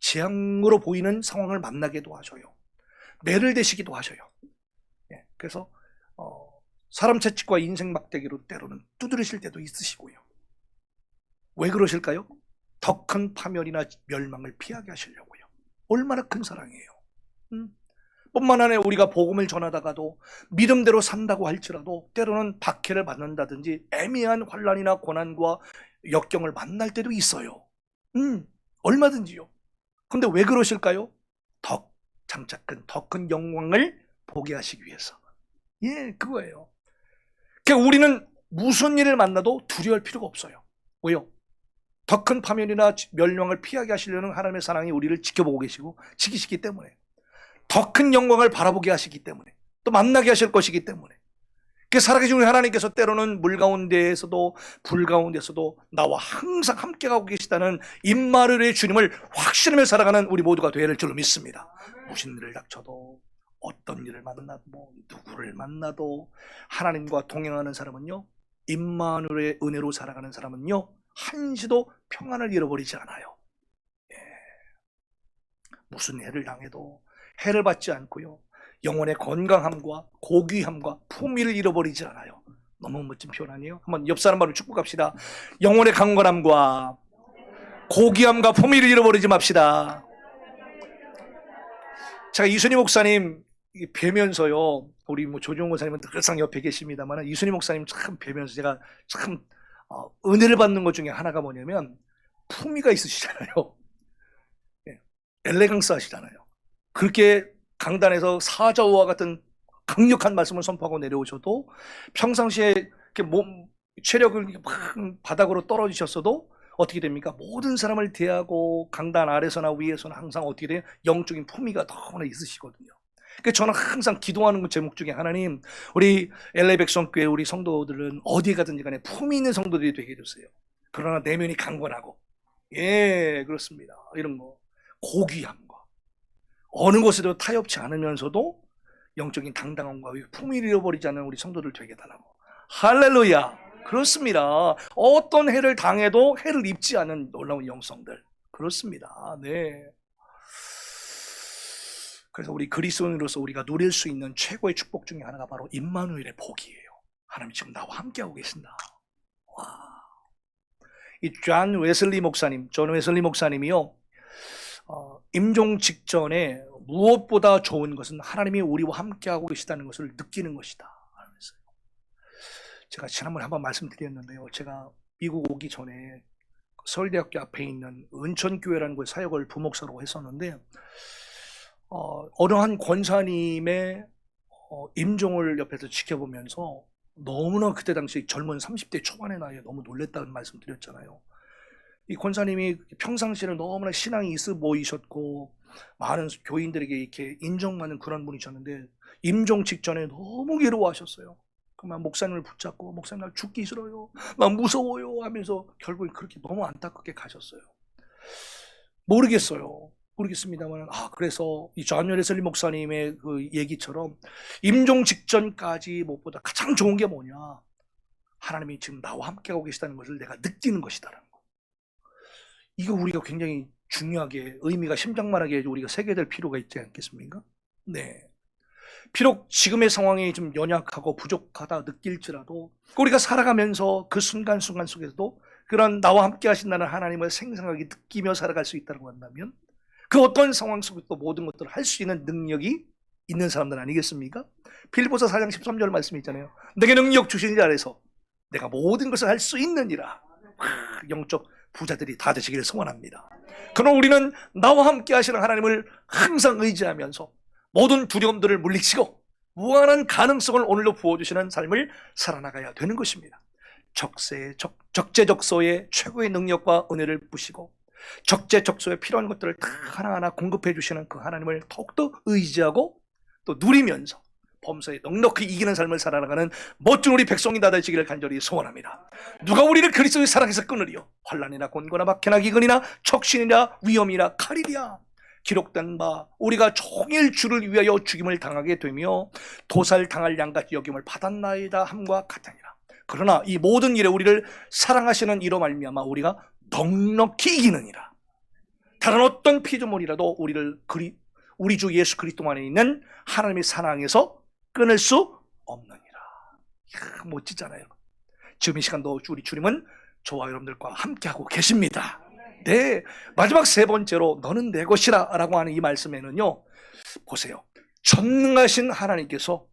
C: 재앙으로 보이는 상황을 만나게도 하셔요. 매를 대시기도 하셔요. 예, 그래서 사람 채찍과 인생 막대기로 때로는 두드리실 때도 있으시고요. 왜 그러실까요? 더 큰 파멸이나 멸망을 피하게 하시려고요. 얼마나 큰 사랑이에요. 뿐만 아니라 우리가 복음을 전하다가도 믿음대로 산다고 할지라도 때로는 박해를 받는다든지 애매한 환난이나 고난과 역경을 만날 때도 있어요. 얼마든지요. 근데 왜 그러실까요? 더 큰 영광을 보게 하시기 위해서. 예, 그거예요. 그러니까 우리는 무슨 일을 만나도 두려워할 필요가 없어요. 왜요? 더 큰 파멸이나 멸망을 피하게 하시려는 하나님의 사랑이 우리를 지켜보고 계시고 지키시기 때문에, 더 큰 영광을 바라보게 하시기 때문에, 또 만나게 하실 것이기 때문에, 살아계신 우리 하나님께서 때로는 물 가운데에서도 불 가운데서도 나와 항상 함께 가고 계시다는 임마누엘의 주님을 확신하며 살아가는 우리 모두가 되어야 될 줄로 믿습니다. 무슨 일을 닥쳐도, 어떤 일을 만나도, 누구를 만나도 하나님과 동행하는 사람은요, 임마누엘의 은혜로 살아가는 사람은요, 한시도 평안을 잃어버리지 않아요. 예. 무슨 해를 당해도 해를 받지 않고요, 영혼의 건강함과 고귀함과 품위를 잃어버리지 않아요. 너무 멋진 표현 아니에요? 한번 옆 사람 바로 축복합시다. 영혼의 강건함과 고귀함과 품위를 잃어버리지 맙시다. 제가 이순희 목사님 뵈면서요, 우리 조종호 목사님은 늘상 옆에 계십니다만, 이순희 목사님 참 뵈면서 제가 참 은혜를 받는 것 중에 하나가 뭐냐면 품위가 있으시잖아요. 엘레강스 하시잖아요. 그렇게 강단에서 사자우와 같은 강력한 말씀을 선포하고 내려오셔도 평상시에 이렇게 체력을 막 바닥으로 떨어지셨어도 어떻게 됩니까? 모든 사람을 대하고 강단 아래서나 위에서나 항상 어떻게 돼요? 영적인 품위가 너무나 있으시거든요. 그래서 저는 항상 기도하는 제목 중에 하나님, 우리 LA 백성교회 우리 성도들은 어디 가든지 간에 품위 있는 성도들이 되게 해주세요. 그러나 내면이 강건하고, 예, 그렇습니다. 이런 거 고귀함과 어느 곳에도 타협치 않으면서도 영적인 당당함과 품위를 잃어버리지 않는 우리 성도들 되게 달라고. 할렐루야. 그렇습니다. 어떤 해를 당해도 해를 입지 않는 놀라운 영성들. 그렇습니다. 네. 그래서 우리 그리스도인으로서 우리가 누릴 수 있는 최고의 축복 중에 하나가 바로 임마누엘의 복이에요. 하나님 지금 나와 함께하고 계신다. 와. 이 존 웨슬리 목사님이요, 임종 직전에 무엇보다 좋은 것은 하나님이 우리와 함께하고 계시다는 것을 느끼는 것이다 하면서요. 제가 지난번에 한번 말씀드렸는데요, 제가 미국 오기 전에 서울대학교 앞에 있는 은천교회라는 곳에 사역을 부목사로 했었는데, 어느 한 권사님의 임종을 옆에서 지켜보면서 너무나 그때 당시 젊은 30대 초반의 나이에 너무 놀랬다는 말씀 드렸잖아요. 이 권사님이 평상시에는 너무나 신앙이 있어 보이셨고 많은 교인들에게 이렇게 인정받는 그런 분이셨는데, 임종 직전에 너무 괴로워하셨어요. 그만 목사님을 붙잡고, 목사님 나 죽기 싫어요, 나 무서워요 하면서 결국에 그렇게 너무 안타깝게 가셨어요. 모르겠습니다만, 그래서 이 존 웨슬리 목사님의 그 얘기처럼 임종 직전까지 무엇보다 가장 좋은 게 뭐냐, 하나님이 지금 나와 함께하고 계시다는 것을 내가 느끼는 것이다라는 거. 이거 우리가 굉장히 중요하게, 의미가 심장만하게 우리가 새겨야 될 필요가 있지 않겠습니까? 네. 비록 지금의 상황이 좀 연약하고 부족하다 느낄지라도 우리가 살아가면서 그 순간순간 속에서도 그런 나와 함께 하신다는 하나님을 생생하게 느끼며 살아갈 수 있다고 한다면, 그 어떤 상황 속에서도 모든 것들을 할 수 있는 능력이 있는 사람들 아니겠습니까? 빌보서 4장 13절 말씀이 있잖아요. 내게 능력 주신 자 안에서 내가 모든 것을 할 수 있느니라. 영적 부자들이 다 되시기를 소원합니다. 그럼 우리는 나와 함께 하시는 하나님을 항상 의지하면서 모든 두려움들을 물리치고 무한한 가능성을 오늘로 부어주시는 삶을 살아나가야 되는 것입니다. 적재적소에 최고의 능력과 은혜를 부시고 적재적소에 필요한 것들을 다 하나하나 공급해 주시는 그 하나님을 더욱더 의지하고 또 누리면서 범사에 넉넉히 이기는 삶을 살아나가는 멋진 우리 백성이 다 되시기를 간절히 소원합니다. 누가 우리를 그리스도의 사랑에서 끊으리요? 환난이나 곤고나 박해나 기근이나 척신이나 위험이나 칼이랴. 기록된 바 우리가 종일 주를 위하여 죽임을 당하게 되며 도살당할 양같이 여김을 받았나이다 함과 같으니라. 그러나 이 모든 일에 우리를 사랑하시는 이로 말미암아 우리가 넉넉히 이기느니라. 다른 어떤 피조물이라도 우리를 우리 주 예수 그리스도만에 있는 하나님의 사랑에서 끊을 수 없느니라. 이야, 멋지잖아요. 지금 이 시간도 우리 주님은 저와 여러분들과 함께하고 계십니다. 네, 마지막 세 번째로 너는 내 것이라 라고 하는 이 말씀에는요, 보세요, 전능하신 하나님께서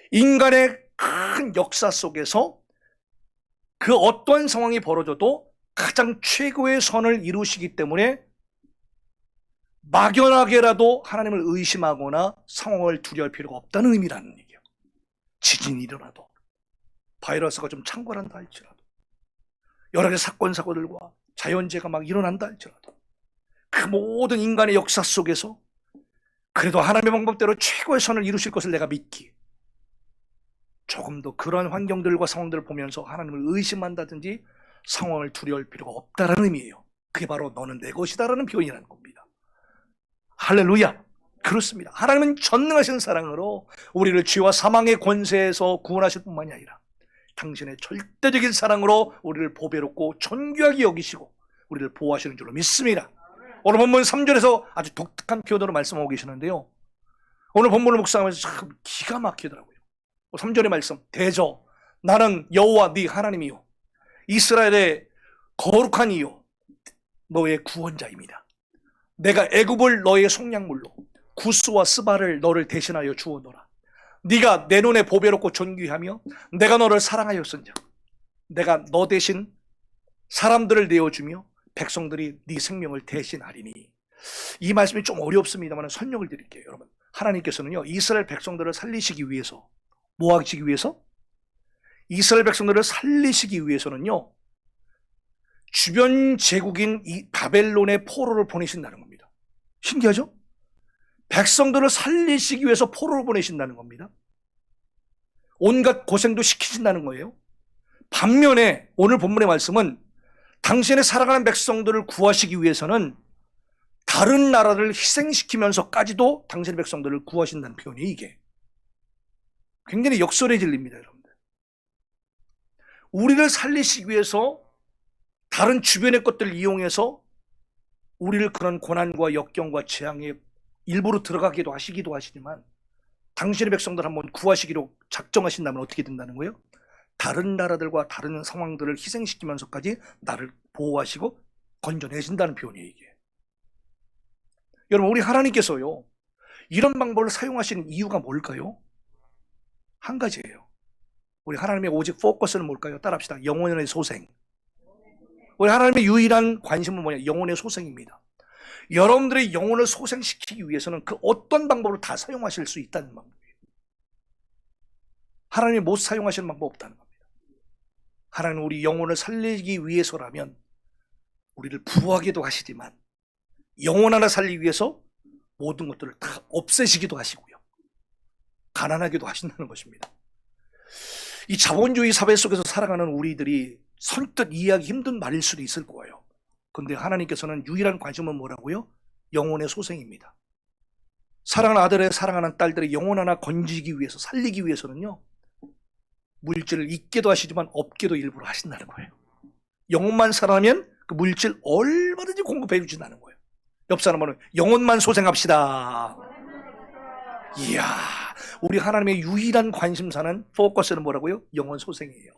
C: 인간의 큰 역사 속에서 그 어떠한 상황이 벌어져도 가장 최고의 선을 이루시기 때문에 막연하게라도 하나님을 의심하거나 상황을 두려워할 필요가 없다는 의미라는 얘기예요. 지진이 일어나도, 바이러스가 좀 창궐한다 할지라도, 여러 가지 사건 사고들과 자연재해가 막 일어난다 할지라도, 그 모든 인간의 역사 속에서 그래도 하나님의 방법대로 최고의 선을 이루실 것을 내가 믿기에 조금 더 그러한 환경들과 상황들을 보면서 하나님을 의심한다든지 상황을 두려워할 필요가 없다는 의미예요. 그게 바로 너는 내 것이다라는 표현이라는 겁니다. 할렐루야. 그렇습니다. 하나님은 전능하신 사랑으로 우리를 죄와 사망의 권세에서 구원하실 뿐만이 아니라 당신의 절대적인 사랑으로 우리를 보배롭고 존귀하게 여기시고 우리를 보호하시는 줄로 믿습니다. 오늘 본문 3절에서 아주 독특한 표현으로 말씀하고 계시는데요, 오늘 본문을 묵상하면서 참 기가 막히더라고요. 3절의 말씀, 대저 나는 여호와 네 하나님이요 이스라엘의 거룩한 이요 너의 구원자입니다. 내가 애굽을 너의 속량물로 구스와 스바를 너를 대신하여 주었노라. 네가 내 눈에 보배롭고 존귀하며 내가 너를 사랑하였은즉 내가 너 대신 사람들을 내어주며 백성들이 네 생명을 대신하리니. 이 말씀이 좀 어렵습니다만 설명을 드릴게요. 여러분, 하나님께서는요 이스라엘 백성들을 살리시기 위해서 뭐 하시기 위해서? 이스라엘 백성들을 살리시기 위해서는요 주변 제국인 이 바벨론의 포로를 보내신다는 겁니다. 신기하죠? 백성들을 살리시기 위해서 포로를 보내신다는 겁니다. 온갖 고생도 시키신다는 거예요. 반면에 오늘 본문의 말씀은 당신의 살아가는 백성들을 구하시기 위해서는 다른 나라를 희생시키면서까지도 당신의 백성들을 구하신다는 표현이, 이게 굉장히 역설의 진리입니다. 여러분들, 우리를 살리시기 위해서 다른 주변의 것들을 이용해서 우리를 그런 고난과 역경과 재앙에 일부러 들어가기도 하시지만 당신의 백성들 한번 구하시기로 작정하신다면 어떻게 된다는 거예요? 다른 나라들과 다른 상황들을 희생시키면서까지 나를 보호하시고 건져내신다는 표현이에요, 이게. 여러분, 우리 하나님께서요, 이런 방법을 사용하시는 이유가 뭘까요? 한 가지예요. 우리 하나님의 오직 포커스는 뭘까요? 따라합시다. 영혼의 소생. 우리 하나님의 유일한 관심은 뭐냐? 영혼의 소생입니다. 여러분들의 영혼을 소생시키기 위해서는 그 어떤 방법을 다 사용하실 수 있다는 방법이에요. 하나님이 못 사용하시는 방법 없다는 겁니다. 하나님은 우리 영혼을 살리기 위해서라면 우리를 부하게도 하시지만 영혼 하나 살리기 위해서 모든 것들을 다 없애시기도 하시고요, 가난하게도 하신다는 것입니다. 이 자본주의 사회 속에서 살아가는 우리들이 선뜻 이해하기 힘든 말일 수도 있을 거예요. 그런데 하나님께서는 유일한 관심은 뭐라고요? 영혼의 소생입니다. 사랑하는 아들의 사랑하는 딸들의 영혼 하나 건지기 위해서, 살리기 위해서는요, 물질을 있게도 하시지만 없게도 일부러 하신다는 거예요. 영혼만 살아나면 그 물질 얼마든지 공급해 주신다는 거예요. 옆 사람은 영혼만 소생합시다. 이야, 우리 하나님의 유일한 관심사는, 포커스는 뭐라고요? 영혼 소생이에요.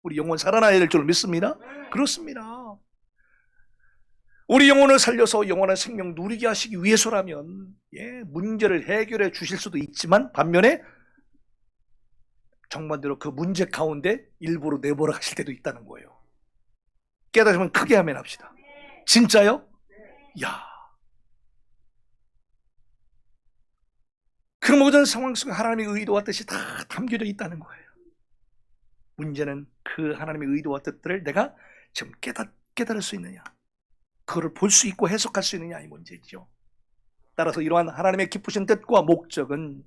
C: 우리 영혼 살아나야 될 줄 믿습니다. 그렇습니다. 우리 영혼을 살려서 영원한 생명 누리게 하시기 위해서라면 문제를 해결해 주실 수도 있지만, 반면에 정반대로 그 문제 가운데 일부러 내버려 가실 때도 있다는 거예요. 깨달으면 크게 아멘 합시다. 진짜요? 야, 그 모든 상황 속에 하나님의 의도와 뜻이 다 담겨져 있다는 거예요. 문제는 그 하나님의 의도와 뜻들을 내가 지금 깨달을 수 있느냐, 그거를 볼 수 있고 해석할 수 있느냐, 이 문제죠. 따라서 이러한 하나님의 기쁘신 뜻과 목적은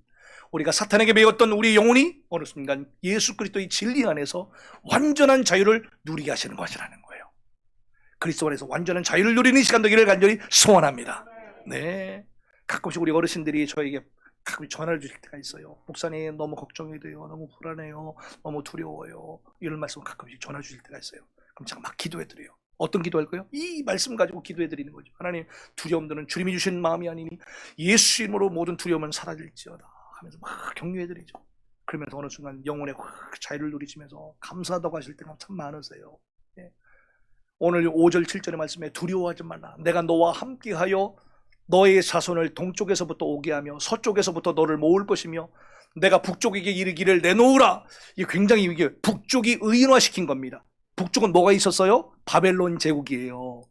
C: 우리가 사탄에게 매였던 우리 영혼이 어느 순간 예수 그리스도의 진리 안에서 완전한 자유를 누리게 하시는 것이라는 거예요. 그리스도 안에서 완전한 자유를 누리는 시간 되기를 간절히 소원합니다. 네, 가끔씩 우리 어르신들이 저에게 가끔 전화를 주실 때가 있어요. 목사님, 너무 걱정이 돼요, 너무 불안해요, 너무 두려워요, 이런 말씀을 가끔씩 전화 주실 때가 있어요. 그럼 제가 막 기도해드려요. 어떤 기도할까요? 이 말씀 가지고 기도해드리는 거죠. 하나님, 두려움들은 주님이 주신 마음이 아니니 예수 이름으로 모든 두려움은 사라질지어다 하면서 막 격려해드리죠. 그러면서 어느 순간 영혼의 자유를 누리시면서 감사하다고 하실 때가 참 많으세요. 예. 오늘 5절 7절의 말씀에 두려워하지 말라, 내가 너와 함께하여 너의 자손을 동쪽에서부터 오게 하며 서쪽에서부터 너를 모을 것이며 내가 북쪽에게 이르기를 내놓으라. 이게 굉장히, 이게 북쪽이 의인화시킨 겁니다. 북쪽은 뭐가 있었어요? 바벨론 제국이에요.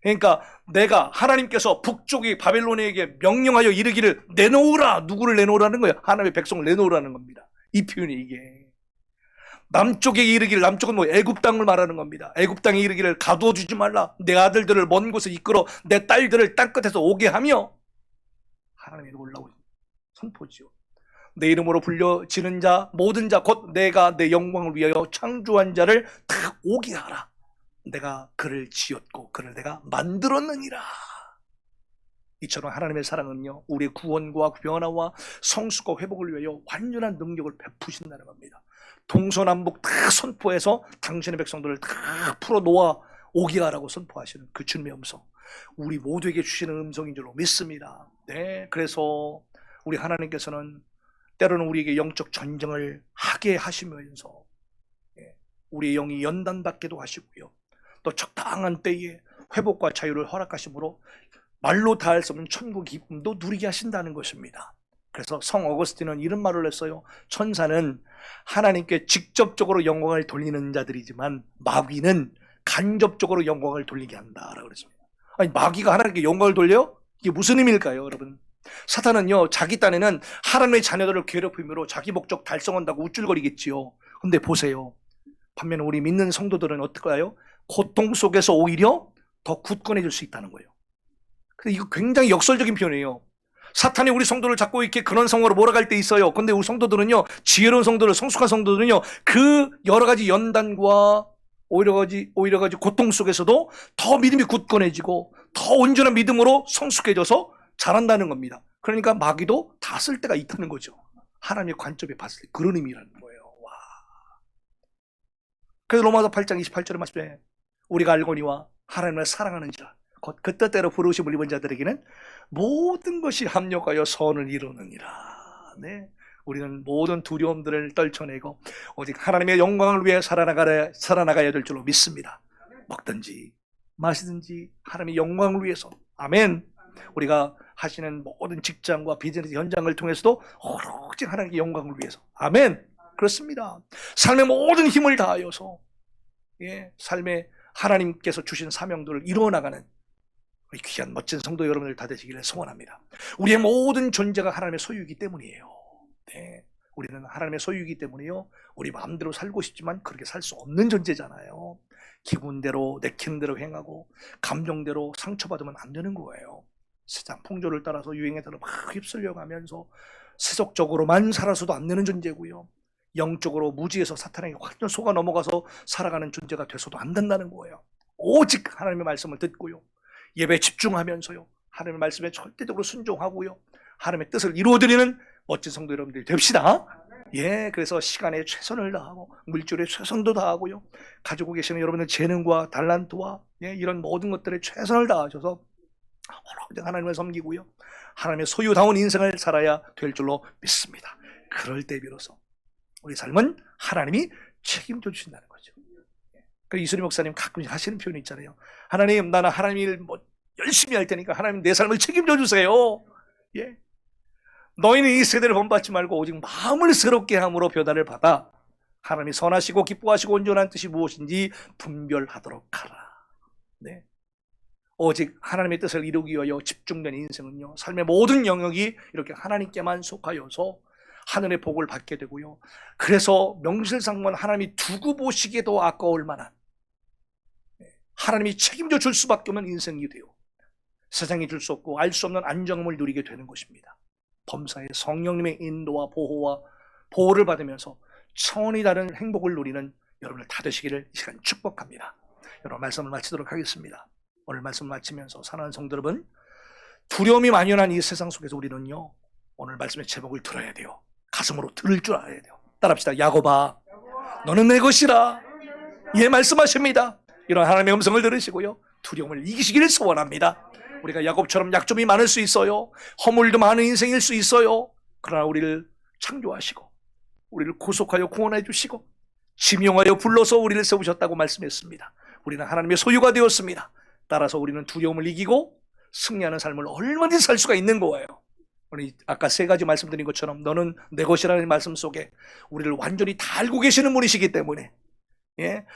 C: 그러니까 내가, 하나님께서 북쪽이 바벨론에게 명령하여 이르기를 내놓으라. 누구를 내놓으라는 거예요? 하나님의 백성을 내놓으라는 겁니다. 이 표현이 이게. 남쪽에 이르기를, 남쪽은 뭐 애굽 땅을 말하는 겁니다. 애굽 땅에 이르기를 가두어 주지 말라. 내 아들들을 먼 곳에 이끌어 내 딸들을 땅끝에서 오게 하며, 하나님의 놀라운 선포지요. 내 이름으로 불려지는 자, 모든 자, 곧 내가 내 영광을 위하여 창조한 자를 다 오게 하라. 내가 그를 지었고 그를 내가 만들었느니라. 이처럼 하나님의 사랑은요, 우리의 구원과 변화와 성숙과 회복을 위하여 완전한 능력을 베푸신다는 겁니다. 동서남북 다 선포해서 당신의 백성들을 다 풀어놓아 오게 하라고 선포하시는 그 주님의 음성, 우리 모두에게 주시는 음성인 줄로 믿습니다. 네, 그래서 우리 하나님께서는 때로는 우리에게 영적 전쟁을 하게 하시면서 우리의 영이 연단받게도 하시고요, 또 적당한 때에 회복과 자유를 허락하심으로 말로 다할 수 없는 천국 기쁨도 누리게 하신다는 것입니다. 그래서 성 어거스틴은 이런 말을 했어요. 천사는 하나님께 직접적으로 영광을 돌리는 자들이지만 마귀는 간접적으로 영광을 돌리게 한다라고 그랬습니다. 아니, 마귀가 하나님께 영광을 돌려요? 이게 무슨 의미일까요, 여러분? 사탄은요, 자기 딴에는 하나님의 자녀들을 괴롭힘으로 자기 목적 달성한다고 우쭐거리겠지요. 근데 보세요, 반면에 우리 믿는 성도들은 어떨까요? 고통 속에서 오히려 더 굳건해질 수 있다는 거예요. 근데 이거 굉장히 역설적인 표현이에요. 사탄이 우리 성도를 자꾸 이렇게 그런 상황으로 몰아갈 때 있어요. 근데 우리 성도들은요, 지혜로운 성도들, 성숙한 성도들은요, 그 여러 가지 연단과 오히려 가지 고통 속에서도 더 믿음이 굳건해지고 더 온전한 믿음으로 성숙해져서 잘한다는 겁니다. 그러니까 마귀도 다 쓸 때가 있다는 거죠. 하나님의 관점에 봤을 때 그런 의미라는 거예요. 와. 그래서 로마서 8장 28절의 말씀에 우리가 알거니와 하나님을 사랑하는 자, 곧 그 뜻대로 부르심을 입은 자들에게는 모든 것이 합력하여 선을 이루느니라. 네, 우리는 모든 두려움들을 떨쳐내고 오직 하나님의 영광을 위해 살아나가야 될 줄로 믿습니다. 먹든지 마시든지 하나님의 영광을 위해서. 아멘. 우리가 하시는 모든 직장과 비즈니스 현장을 통해서도 오로지 하나님의 영광을 위해서. 아멘. 그렇습니다. 삶의 모든 힘을 다하여서 삶의 하나님께서 주신 사명들을 이루어나가는 우리 귀한 멋진 성도 여러분들 다 되시기를 소원합니다. 우리의 모든 존재가 하나님의 소유이기 때문이에요. 네. 우리는 하나님의 소유이기 때문에요, 우리 마음대로 살고 싶지만 그렇게 살 수 없는 존재잖아요. 기분대로 내키는대로 행하고 감정대로 상처받으면 안 되는 거예요. 세상 풍조를 따라서 유행에 따라 막 휩쓸려가면서 세속적으로만 살아서도 안 되는 존재고요, 영적으로 무지에서 사탄에게 완전 속아 넘어가서 살아가는 존재가 돼서도 안 된다는 거예요. 오직 하나님의 말씀을 듣고요, 예배에 집중하면서요, 하나님의 말씀에 절대적으로 순종하고요, 하나님의 뜻을 이루어드리는 멋진 성도 여러분들이 됩시다. 그래서 시간에 최선을 다하고 물질에 최선도 다하고요, 가지고 계시는 여러분의 재능과 달란트와 이런 모든 것들에 최선을 다하셔서 하나님을 섬기고요, 하나님의 소유다운 인생을 살아야 될 줄로 믿습니다. 그럴 때 비로소 우리 삶은 하나님이 책임져 주신다는 거죠. 그 이순희 목사님 가끔씩 하시는 표현이 있잖아요. 하나님, 나는 하나님 일 열심히 할 테니까 하나님 내 삶을 책임져 주세요. 너희는 이 세대를 본받지 말고 오직 마음을 새롭게 함으로 변화를 받아 하나님이 선하시고 기뻐하시고 온전한 뜻이 무엇인지 분별하도록 하라. 오직 하나님의 뜻을 이루기 위하여 집중된 인생은요, 삶의 모든 영역이 이렇게 하나님께만 속하여서 하늘의 복을 받게 되고요, 그래서 명실상부한 하나님이 두고 보시기에도 아까울 만한, 하나님이 책임져 줄 수밖에 없는 인생이 돼요. 세상이 줄 수 없고 알 수 없는 안정감을 누리게 되는 것입니다. 범사에 성령님의 인도와 보호를 받으면서 차원이 다른 행복을 누리는 여러분들 다 되시기를 이 시간 축복합니다. 여러분, 말씀을 마치도록 하겠습니다. 오늘 말씀 마치면서 사랑하는 성도 여러분, 두려움이 만연한 이 세상 속에서 우리는요, 오늘 말씀의 제목을 들어야 돼요. 가슴으로 들을 줄 알아야 돼요. 따라합시다. 야곱아, 너는 내 것이라. 말씀하십니다. 이런 하나님의 음성을 들으시고요, 두려움을 이기시기를 소원합니다. 우리가 야곱처럼 약점이 많을 수 있어요. 허물도 많은 인생일 수 있어요. 그러나 우리를 창조하시고 우리를 구속하여 구원해 주시고 지명하여 불러서 우리를 세우셨다고 말씀했습니다. 우리는 하나님의 소유가 되었습니다. 따라서 우리는 두려움을 이기고 승리하는 삶을 얼마든지 살 수가 있는 거예요. 우리 아까 세 가지 말씀드린 것처럼 너는 내 것이라는 말씀 속에 우리를 완전히 다 알고 계시는 분이시기 때문에,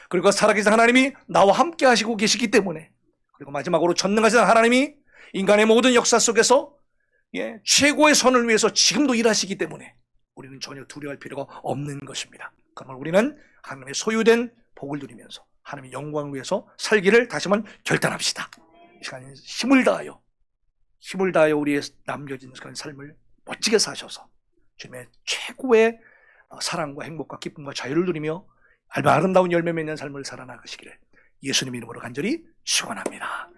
C: 그리고 살아계신 하나님이 나와 함께 하시고 계시기 때문에, 그리고 마지막으로 전능하신 하나님이 인간의 모든 역사 속에서 최고의 선을 위해서 지금도 일하시기 때문에 우리는 전혀 두려워할 필요가 없는 것입니다. 그러면 우리는 하나님의 소유된 복을 누리면서 하나님의 영광을 위해서 살기를 다시 한번 결단합시다. 이 시간에 힘을 다하여 우리의 남겨진 삶을 멋지게 사셔서 주님의 최고의 사랑과 행복과 기쁨과 자유를 누리며 아름다운 열매 맺는 삶을 살아나가시기를 예수님 이름으로 간절히 축원합니다.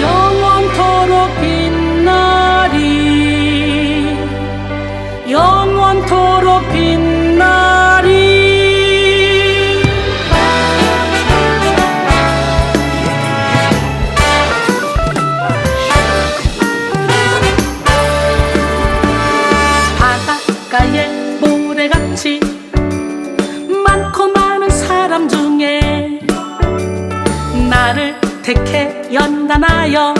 A: 영원토록 빛나리, 영원토록 빛나리. 바닷가에 모래같이 많고 많은 사람 중에 나를 택해 연단하여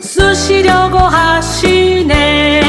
A: 쓰시려고 하시네.